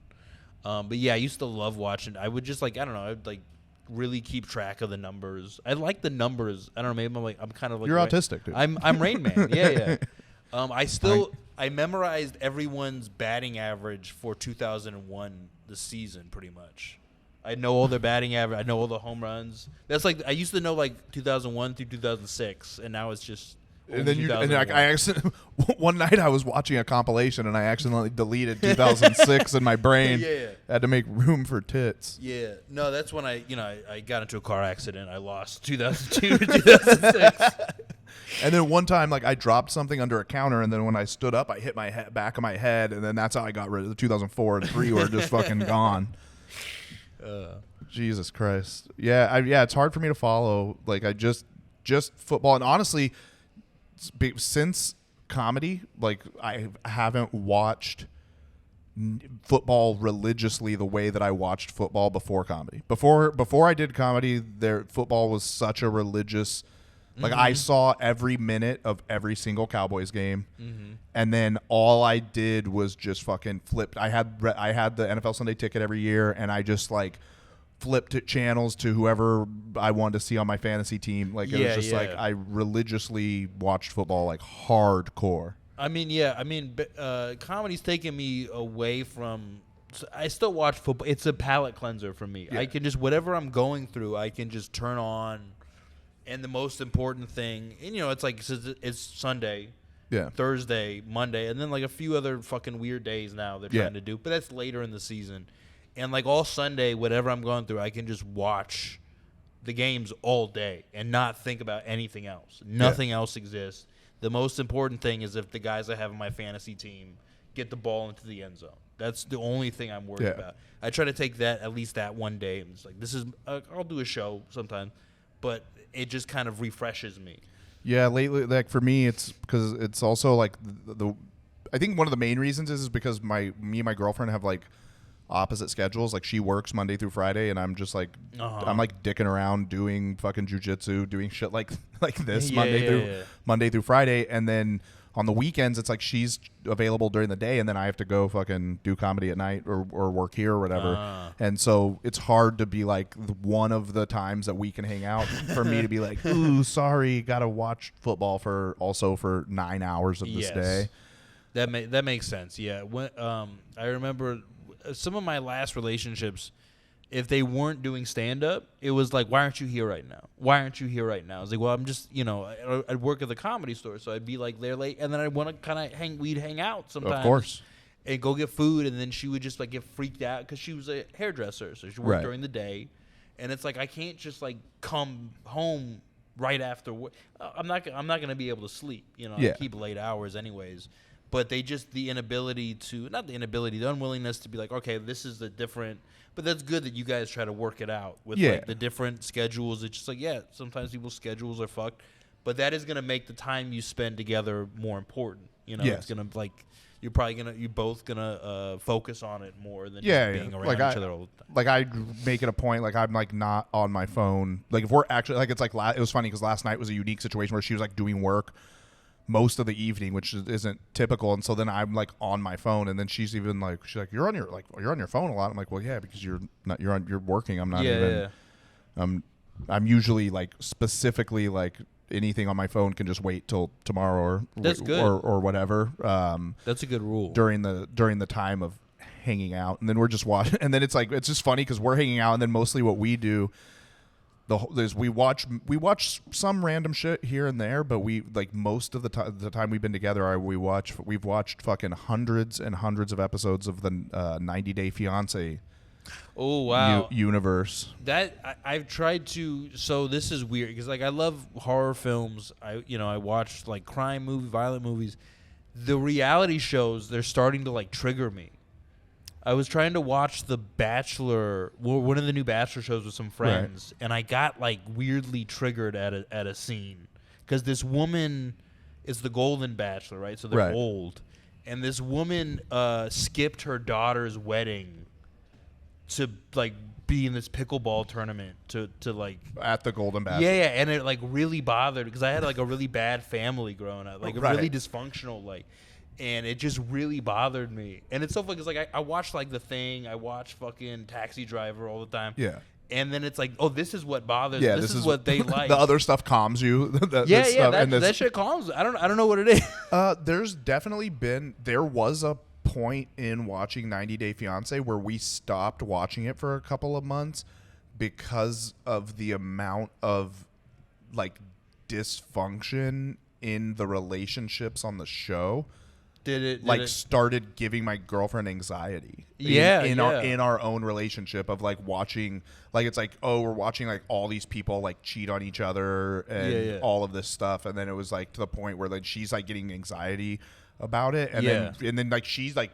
But yeah, I used to love watching. I would just, like, I don't know, I'd like really keep track of the numbers. I like the numbers. I don't know, maybe I'm kind of like, You're autistic, dude. I'm Rain Man. Yeah. I memorized everyone's batting average for 2001, the season, pretty much. I know all their batting average. I know all the home runs. That's like, I used to know like 2001 through 2006, and now it's just. And then I accidentally, one night I was watching a compilation and I accidentally deleted 2006 in my brain. Yeah. I had to make room for tits. Yeah, no, that's when I got into a car accident. I lost 2002 to 2006. And then one time, like, I dropped something under a counter, and then when I stood up, I hit my back of my head, and then that's how I got rid of the 2004 and 3 were just fucking gone. Jesus Christ. Yeah, it's hard for me to follow. Like, I just football, and honestly, since comedy, like, I haven't watched football religiously the way that I watched football before comedy. Before I did comedy, football was such a religious. Like, I saw every minute of every single Cowboys game, and then all I did was just fucking flipped. I had the NFL Sunday Ticket every year, and I just, like, flipped it channels to whoever I wanted to see on my fantasy team. Like, it was just like I religiously watched football, like, hardcore. Comedy's taken me away from. I still watch football. It's a palate cleanser for me. Yeah. I can just, whatever I'm going through, I can just turn on. And the most important thing, and it's like, it's Sunday, Thursday, Monday, and then like a few other fucking weird days now they're trying to do, but that's later in the season. And like all Sunday, whatever I'm going through, I can just watch the games all day and not think about anything else. Nothing else exists. The most important thing is if the guys I have on my fantasy team get the ball into the end zone. That's the only thing I'm worried about. I try to take that, at least that one day, and it's like, this is, I'll do a show sometime, but it just kind of refreshes me. Yeah, lately, like, for me, it's because it's also like I think one of the main reasons is because me and my girlfriend have like opposite schedules. Like, she works Monday through Friday, and I'm just like I'm like dicking around doing fucking jujitsu, doing shit like this Monday through Friday, and then on the weekends it's like she's available during the day, and then I have to go fucking do comedy at night or work here or whatever. And so it's hard to be like one of the times that we can hang out for me to be like, ooh, sorry, gotta watch football for 9 hours of this day. That makes sense. Yeah. When I remember some of my last relationships, if they weren't doing stand-up, it was like, why aren't you here right now? Why aren't you here right now? I was like, well, I'm just, I'd work at the Comedy Store, so I'd be like there late, and then I'd want to kind of we'd hang out sometimes. Of course. And go get food, and then she would just like get freaked out because she was a hairdresser, so she worked during the day, and it's like, I can't just like come home right after work. I'm not gonna be able to sleep, I keep late hours anyways. But the unwillingness to be like, okay, this is the different. But that's good that you guys try to work it out with like the different schedules. It's just like, sometimes people's schedules are fucked, but that is gonna make the time you spend together more important. It's gonna, like, you're both gonna focus on it more than just being around each other all the time. Like, I make it a point, like, I'm like not on my phone. Like, if we're actually, like, it's like it was funny because last night was a unique situation where she was like doing work most of the evening, which isn't typical, and so then I'm like on my phone, and then she's like, you're on your phone a lot. I'm like, well, yeah, because you're working. I'm not even. I'm usually like specifically like anything on my phone can just wait till tomorrow or that's good. or whatever. That's a good rule during the time of hanging out, and then we're just watching, and then it's like, it's just funny because we're hanging out, and then mostly what we do we watch some random shit here and there, but we like most of the time we've been together, we've watched fucking hundreds and hundreds of episodes of the 90 Day Fiance. Oh wow! Universe. That I've tried to. So this is weird because like I love horror films. I watch like crime movie, violent movies. The reality shows, they're starting to like trigger me. I was trying to watch The Bachelor, one of the new Bachelor shows with some friends, and I got like weirdly triggered at a scene because this woman is the Golden Bachelor, right? So they're old, and this woman skipped her daughter's wedding to like be in this pickleball tournament to like at the Golden Bachelor. Yeah, and it like really bothered because I had like a really bad family growing up, like really dysfunctional, like. And it just really bothered me. And it's so funny because like I watch like The Thing, I watch fucking Taxi Driver all the time. Yeah. And then it's like, oh, this is what bothers. Yeah, this is what they like. The other stuff calms you. That shit calms. I don't know what it is. There's definitely there was a point in watching 90 Day Fiance where we stopped watching it for a couple of months because of the amount of like dysfunction in the relationships on the show. Started giving my girlfriend anxiety. In our own relationship of like watching, like it's like, oh, we're watching like all these people like cheat on each other and all of this stuff, and then it was like to the point where like she's like getting anxiety about it, and then like she's like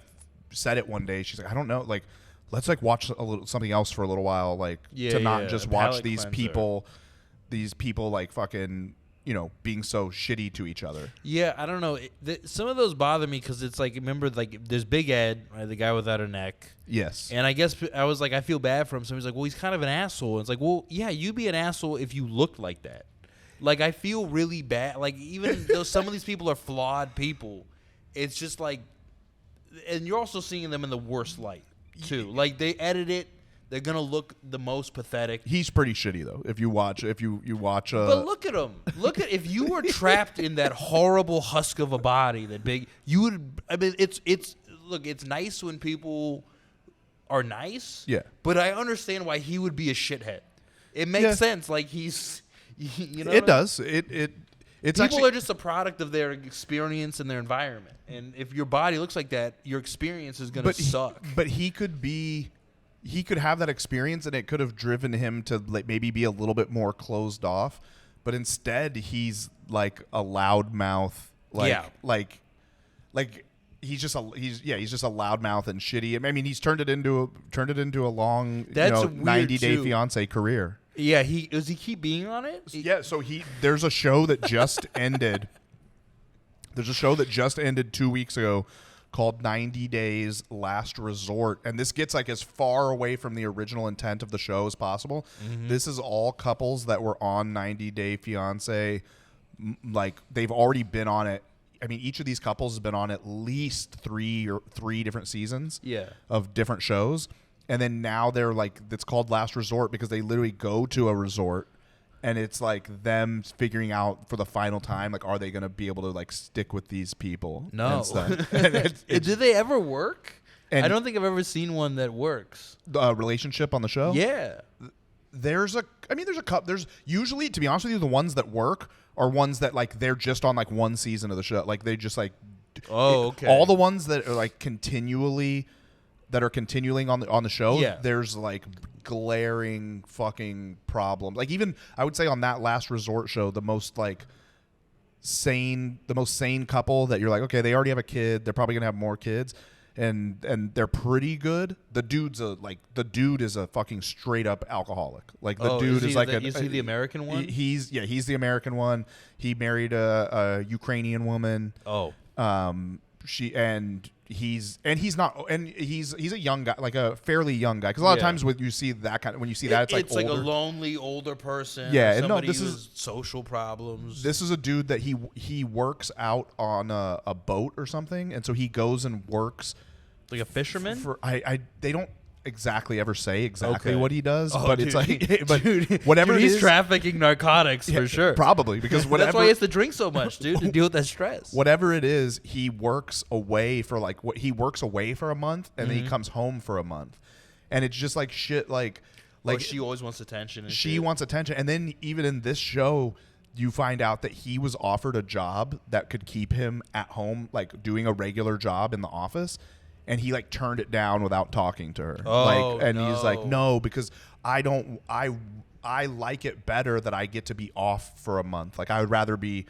said it one day, she's like, I don't know, like let's like watch something else for a little while, like to not just watch these people like fucking, being so shitty to each other. Yeah, I don't know. Some of those bother me because it's like, remember, like there's Big Ed, right, the guy without a neck. Yes. And I guess I was like, I feel bad for him. So he's like, well, he's kind of an asshole. And it's like, well, yeah, you'd be an asshole if you looked like that. Like, I feel really bad. Like, even though some of these people are flawed people, it's just like, and you're also seeing them in the worst light too. Like, they edit it. They're gonna look the most pathetic. He's pretty shitty though. If you watch, but look at him. Look at if you were trapped in that horrible husk of a body, that big, you would. I mean, it's look. It's nice when people are nice. Yeah. But I understand why he would be a shithead. It makes sense. Like he's, It does. It's people are just a product of their experience and their environment. And if your body looks like that, your experience is gonna suck. But he could have that experience, and it could have driven him to like maybe be a little bit more closed off. But instead, he's like a loudmouth. Like he's just a loudmouth and shitty. I mean, he's turned it into a long 90 Day Fiance career. Yeah, does he keep being on it? Yeah, so there's a show that just ended. There's a show that just ended 2 weeks ago called 90 Days Last Resort, and this gets like as far away from the original intent of the show as possible. Mm-hmm. This is all couples that were on 90 Day Fiance, like they've already been on it. I mean, each of these couples has been on at least three different seasons of different shows, and then now they're like, it's called Last Resort because they literally go to a resort. And it's like them figuring out for the final time, like, are they going to be able to like stick with these people? No. And stuff. And do they ever work? I don't think I've ever seen one that works. The relationship on the show? Yeah. There's a couple. There's usually, to be honest with you, the ones that work are ones that like they're just on like one season of the show. Like they just like. Oh, okay. All the ones that are like continuing on the show. Yeah. There's like glaring fucking problem. Like even I would say on that Last Resort show, the most sane couple that you're like, okay, they already have a kid, they're probably gonna have more kids, and they're pretty good. The dude is a fucking straight up alcoholic. Like the dude is like is he the American one? He's the American one. He married a Ukrainian woman. He's a young guy, like a fairly young guy, because a lot of times when you see that it's like a lonely older person. Yeah, somebody with social problems. This is a dude that he works out on a boat or something, and so he goes and works like a fisherman. They don't exactly ever say what he does, but dude, it's like, but dude, whatever he's trafficking narcotics for sure, probably because whatever. That's why he has to drink so much, dude, to deal with that stress. Whatever it is, he works away for a month, and then he comes home for a month, and it's just like shit, like Like she always wants attention. And she shit. wants attention, and then even in this show, you find out that he was offered a job that could keep him at home, like doing a regular job in the office, and he like turned it down without talking to her. He's like, no, because I like it better that I get to be off for a month. Like I would rather be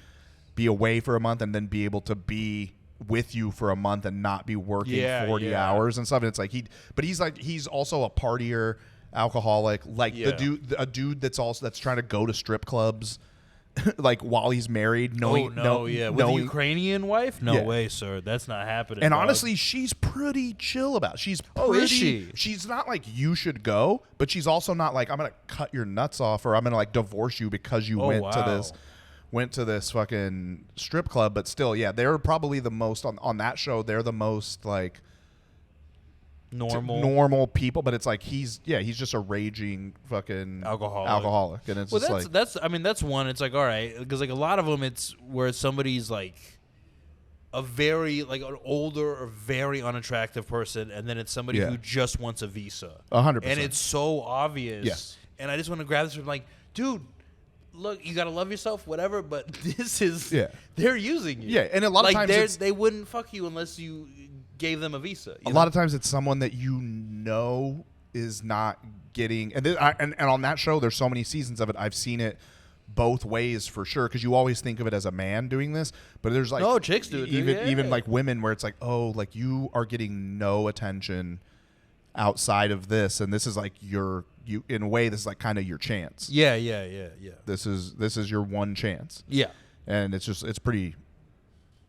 away for a month and then be able to be with you for a month and not be working 40 hours and stuff. And it's like he's also a partier, alcoholic, like a dude that's trying to go to strip clubs like while he's married, with a Ukrainian wife? No way, sir. That's not happening. And honestly, she's pretty chill about it. Is she? She's not like you should go, but she's also not like I'm gonna cut your nuts off or I'm gonna like divorce you because you went to this fucking strip club. But still, yeah, they're probably the most on that show. They're the most like normal people, but it's like he's just a raging fucking alcoholic, and it's that's one. It's like, all right, because like a lot of them, it's where somebody's like a very like an older or very unattractive person, and then it's somebody who just wants a visa, 100%, and it's so obvious. Yes, and I just want to grab this from like, dude, look, you gotta love yourself, whatever. But this is they're using you, and a lot of times they wouldn't fuck you unless you gave them a visa. A lot of times it's someone that is not getting, and on that show there's so many seasons of it. I've seen it both ways for sure, because you always think of it as a man doing this, but there's like chicks do it even like women where it's like, oh, like you are getting no attention outside of this, and this is like you in a way this is like kind of your chance. Yeah. This is your one chance. Yeah, and it's pretty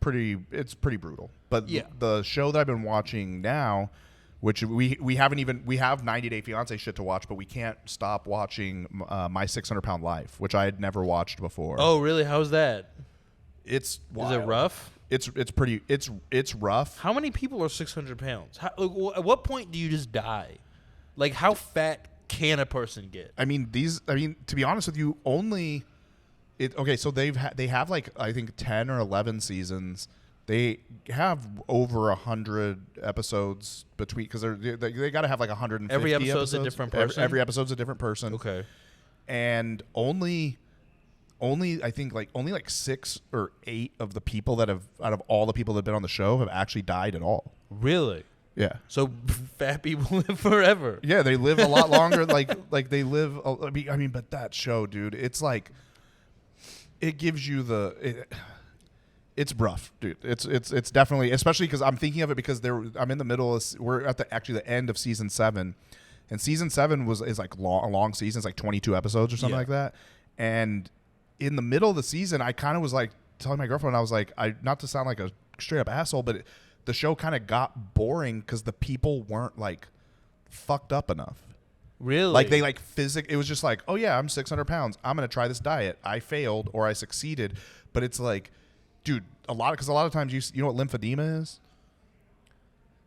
brutal. But the show that I've been watching now, which we have 90 Day Fiance shit to watch, but we can't stop watching My 600 Pound Life, which I had never watched before. Oh, really? How's that? It's wild. Is it rough? It's rough. How many people are 600 pounds? At what point do you just die? Like, how fat can a person get? I mean, to be honest with you, only so they have like I think 10 or 11 seasons. They have over 100 episodes between, because they got to have like 150 every episodes. episode's a different person. Every episode's a different person. Okay. And only I think like 6 or 8 of the people out of all the people that have been on the show have actually died at all. Really? Yeah. So fat people live forever. Yeah, they live a lot longer. like they live. I mean, but that show, dude, it's like it gives you it's rough, dude. It's definitely, especially because I'm thinking of it because I'm in the middle. We're at the end of season 7, and season 7 is like a long season. It's like 22 episodes or something like that. And in the middle of the season, I kind of was like telling my girlfriend, I was like, not to sound like a straight up asshole, but the show kind of got boring because the people weren't like fucked up enough. Really? Like they like it was just like, oh yeah, I'm 600 pounds. I'm gonna try this diet. I failed or I succeeded, but it's like, dude, a lot of times you know what lymphedema is?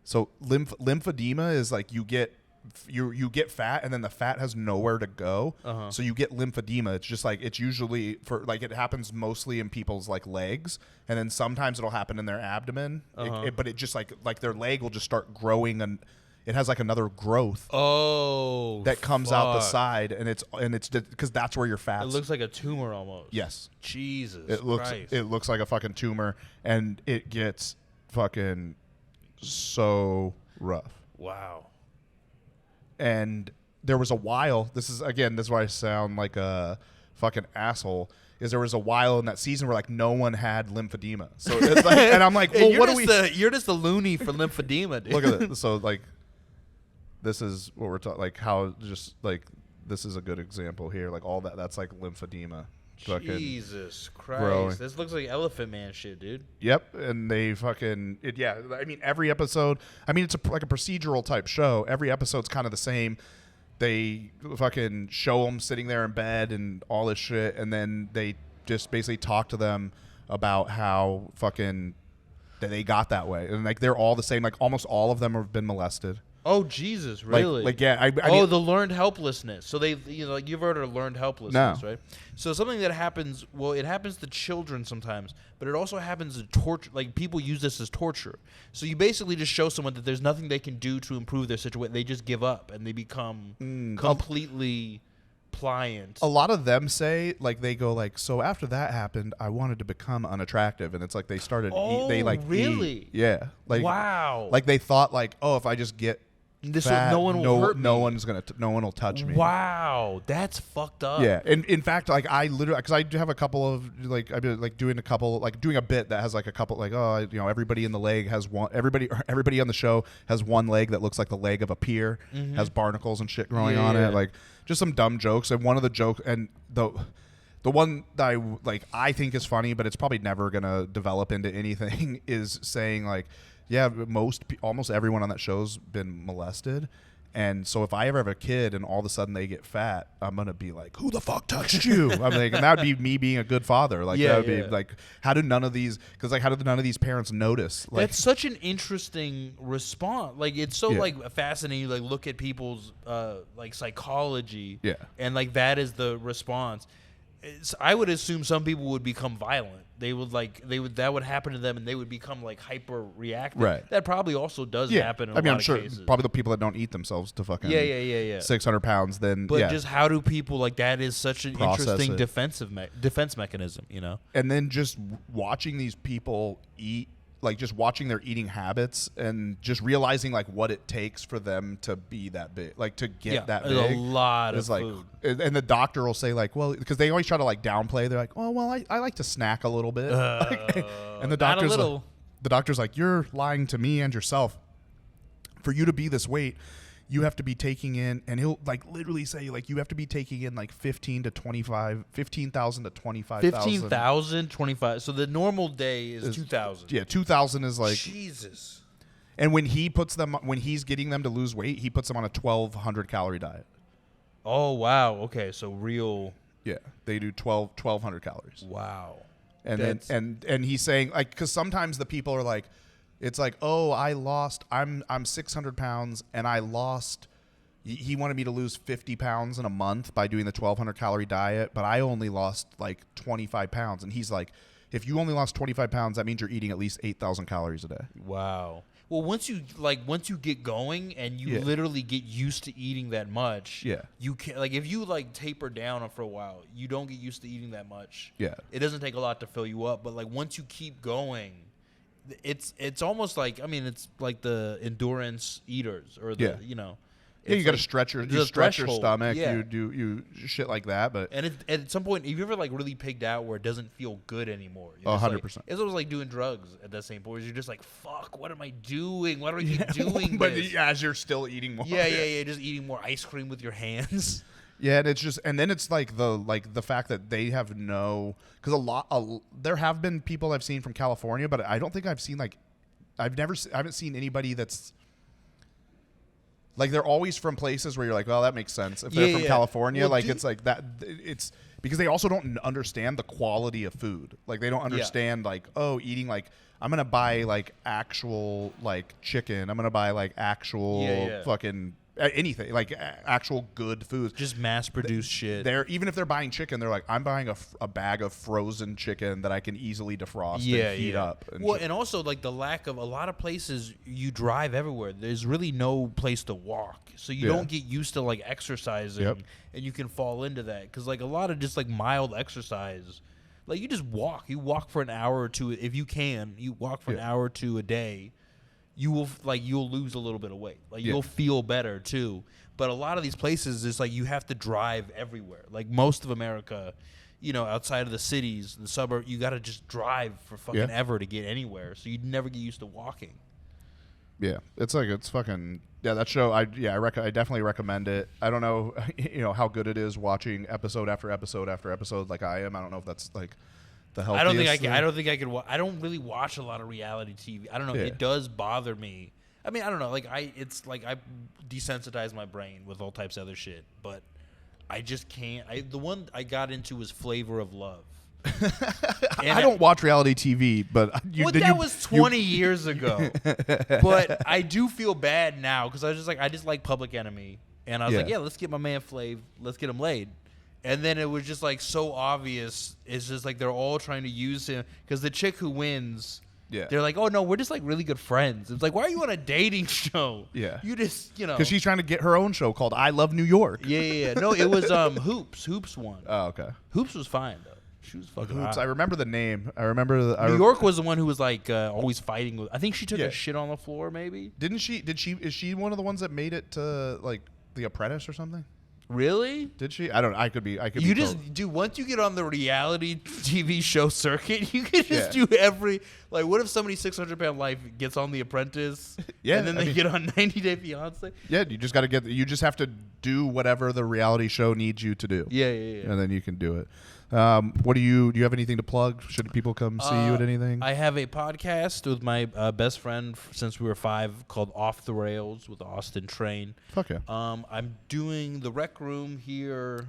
So lymphedema is like you get fat and then the fat has nowhere to go. Uh-huh. So you get lymphedema. It's just like, it's usually for like, it happens mostly in people's like legs, and then sometimes it'll happen in their abdomen. Uh-huh. But it just like their leg will just start growing, and it has like another growth. Oh, that comes out the side, and it's because that's where your fat. It looks like a tumor almost. Yes. Jesus. It looks like a fucking tumor, and it gets fucking so rough. Wow. And there was a while. This is why I sound like a fucking asshole. Is there was a while in that season where like no one had lymphedema. So it's like, and I'm like, well, what are we? You're just a loony for lymphedema, dude. Look at this. So like, this is what we're talking. Like how just like this is a good example here. Like all that's like lymphedema. Jesus Christ. Growing. This looks like Elephant Man shit, dude. Yep. And they yeah. I mean, every episode, it's like a procedural type show. Every episode's kind of the same. They fucking show them sitting there in bed and all this shit. And then they just basically talk to them about how fucking that they got that way. And like, they're all the same. Like almost all of them have been molested. Oh Jesus, really? Like yeah. I Oh, mean, the learned helplessness. So they, like you've heard of learned helplessness, No. right? So something that happens. Well, it happens to children sometimes, but it also happens to torture. Like people use this as torture. So you basically just show someone that there's nothing they can do to improve their situation. They just give up and they become completely pliant. a lot of them say like they go like, so after that happened, I wanted to become unattractive, and it's like they started. They like really? eat. Yeah. Like Wow. Like they thought like, oh, if I just get fat, no one will hurt me. no one will touch me. Wow, that's fucked up. Yeah, and in fact, like I literally, because I do have a couple of like I've been like doing a bit that has like a couple like everybody in the leg has one everybody on the show has one leg that looks like the leg of a pier, has barnacles and shit growing on it, like just some dumb jokes. And one of the jokes and the one that I think is funny, but it's probably never gonna develop into anything is saying like, yeah, almost everyone on that show's been molested. And so if I ever have a kid and all of a sudden they get fat, I'm going to be like, who the fuck touched you? I'm like, and that would be me being a good father. Like, that would be like, how do none of these parents notice? Like, that's such an interesting response. Like, it's so like fascinating. Like, look at people's like psychology. Yeah. And like, that is the response. I would assume some people would become violent. That would happen to them, and they would become like hyper reactive. Right. That probably also does happen. I'm sure cases. Probably the people that don't eat themselves to fucking 600 pounds. Then, but just how do people like that is such an interesting defense mechanism, you know? And then just watching these people eat. Like just watching their eating habits and just realizing like what it takes for them to be that big, like to get that big. A lot of food. And the doctor will say like, well, because they always try to like downplay. They're like, oh, well, I like to snack a little bit. And the doctor's like, you're lying to me and yourself. For you to be this weight, you have to be taking in, and he'll like literally say like you have to be taking in like 15,000 to 25,000. 15,000, 25. So the normal day is 2,000. Yeah, 2,000 is like Jesus. And when he's getting them to lose weight, he puts them on a 1,200 calorie diet. Oh wow. Okay, so real. Yeah, they do 1,200 calories. Wow. And then he's saying like, because sometimes the people are like. It's like, oh, I'm 600 pounds and I lost. He wanted me to lose 50 pounds in a month by doing the 1,200 calorie diet, but I only lost like 25 pounds. And he's like, if you only lost 25 pounds, that means you're eating at least 8,000 calories a day. Wow. Well, once you get going and you literally get used to eating that much, you can like if you like taper down for a while, you don't get used to eating that much. Yeah. It doesn't take a lot to fill you up, but like once you keep going, it's almost like it's like the endurance eaters or the you got to stretch your stomach, you do shit like that, but and at some point, have you ever like really pigged out where it doesn't feel good anymore? 100%. It's almost like doing drugs at that same point. You're just like, fuck, what am I doing? Why do I keep doing but this? As you're still eating more, just eating more ice cream with your hands. Yeah, and it's just, and then it's like the fact that they have because there have been people I've seen from California, but I don't think I've seen I haven't seen anybody that's like they're always from places where you're like, well, that makes sense if they're from California. Well, it's like that. It's because they also don't understand the quality of food. Like they don't understand eating like I'm gonna buy like actual like chicken. I'm gonna buy like actual fucking. Anything like actual good foods, just mass-produced shit. Even if they're buying chicken, they're like, I'm buying a bag of frozen chicken that I can easily defrost and heat up. And also like the lack of a lot of places you drive everywhere. There's really no place to walk, so you don't get used to like exercising, and you can fall into that because like a lot of just like mild exercise, like you just walk. You walk for an hour or two if you can. You walk for an hour or two a day. You'll lose a little bit of weight. Like you'll feel better too. But a lot of these places, it's like you have to drive everywhere. Like most of America, outside of the cities, the suburb, you got to just drive for fucking ever to get anywhere. So you'd never get used to walking. Yeah, it's fucking that show. I definitely recommend it. I don't know, how good it is watching episode after episode after episode like I am. I don't know if that's like. I don't think I could. I don't really watch a lot of reality TV. I don't know. It does bother me. I don't know. It's like I desensitize my brain with all types of other shit, but I just can't. The one I got into was Flavor of Love. I don't watch reality TV, but that was 20 years ago. But I do feel bad now because I just like Public Enemy, and I was like, yeah, let's get my man Flav, let's get him laid. And then it was just like so obvious. It's just like they're all trying to use him because the chick who wins. Yeah. They're like, oh, no, we're just like really good friends. It's like, why are you on a dating show? Yeah. You just, Because she's trying to get her own show called I Love New York. Yeah. No, it was Hoops. Hoops won. Oh, okay. Hoops was fine, though. She was fucking Hoops. hot. I remember the name. I remember. New York was the one who was like always fighting with. I think she took a shit on the floor, maybe. Didn't she? Is she one of the ones that made it to like The Apprentice or something? Really? Did she? I don't know. I could be. You just do once you get on the reality TV show circuit, you can just do every. Like, what if somebody 600-pound life gets on The Apprentice? And then they get on 90 Day Fiance. Yeah, you just got to get. You just have to do whatever the reality show needs you to do. Yeah. And then you can do it. What do you have anything to plug? Should people come see you at anything? I have a podcast with my best friend since we were 5 called Off the Rails with Austin Train. Fuck yeah. I'm doing the Rec Room here.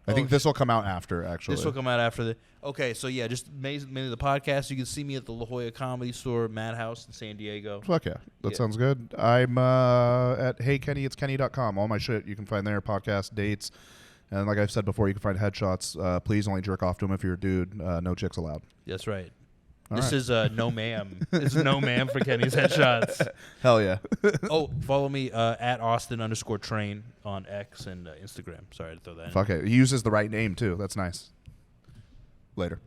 I think this will come out after, actually. This will come out after the. Okay, so yeah, just mainly the podcast. You can see me at the La Jolla Comedy Store, Madhouse in San Diego. Fuck yeah. That sounds good. I'm at HeyKenny.com. All my shit you can find there, podcast, dates. And like I've said before, you can find headshots. Please only jerk off to them if you're a dude. No chicks allowed. That's right. This is no ma'am. This is no ma'am for Kenny's headshots. Hell yeah. Follow me at Austin_train on X and Instagram. Sorry to throw that in. Fuck it. He uses the right name too. That's nice. Later.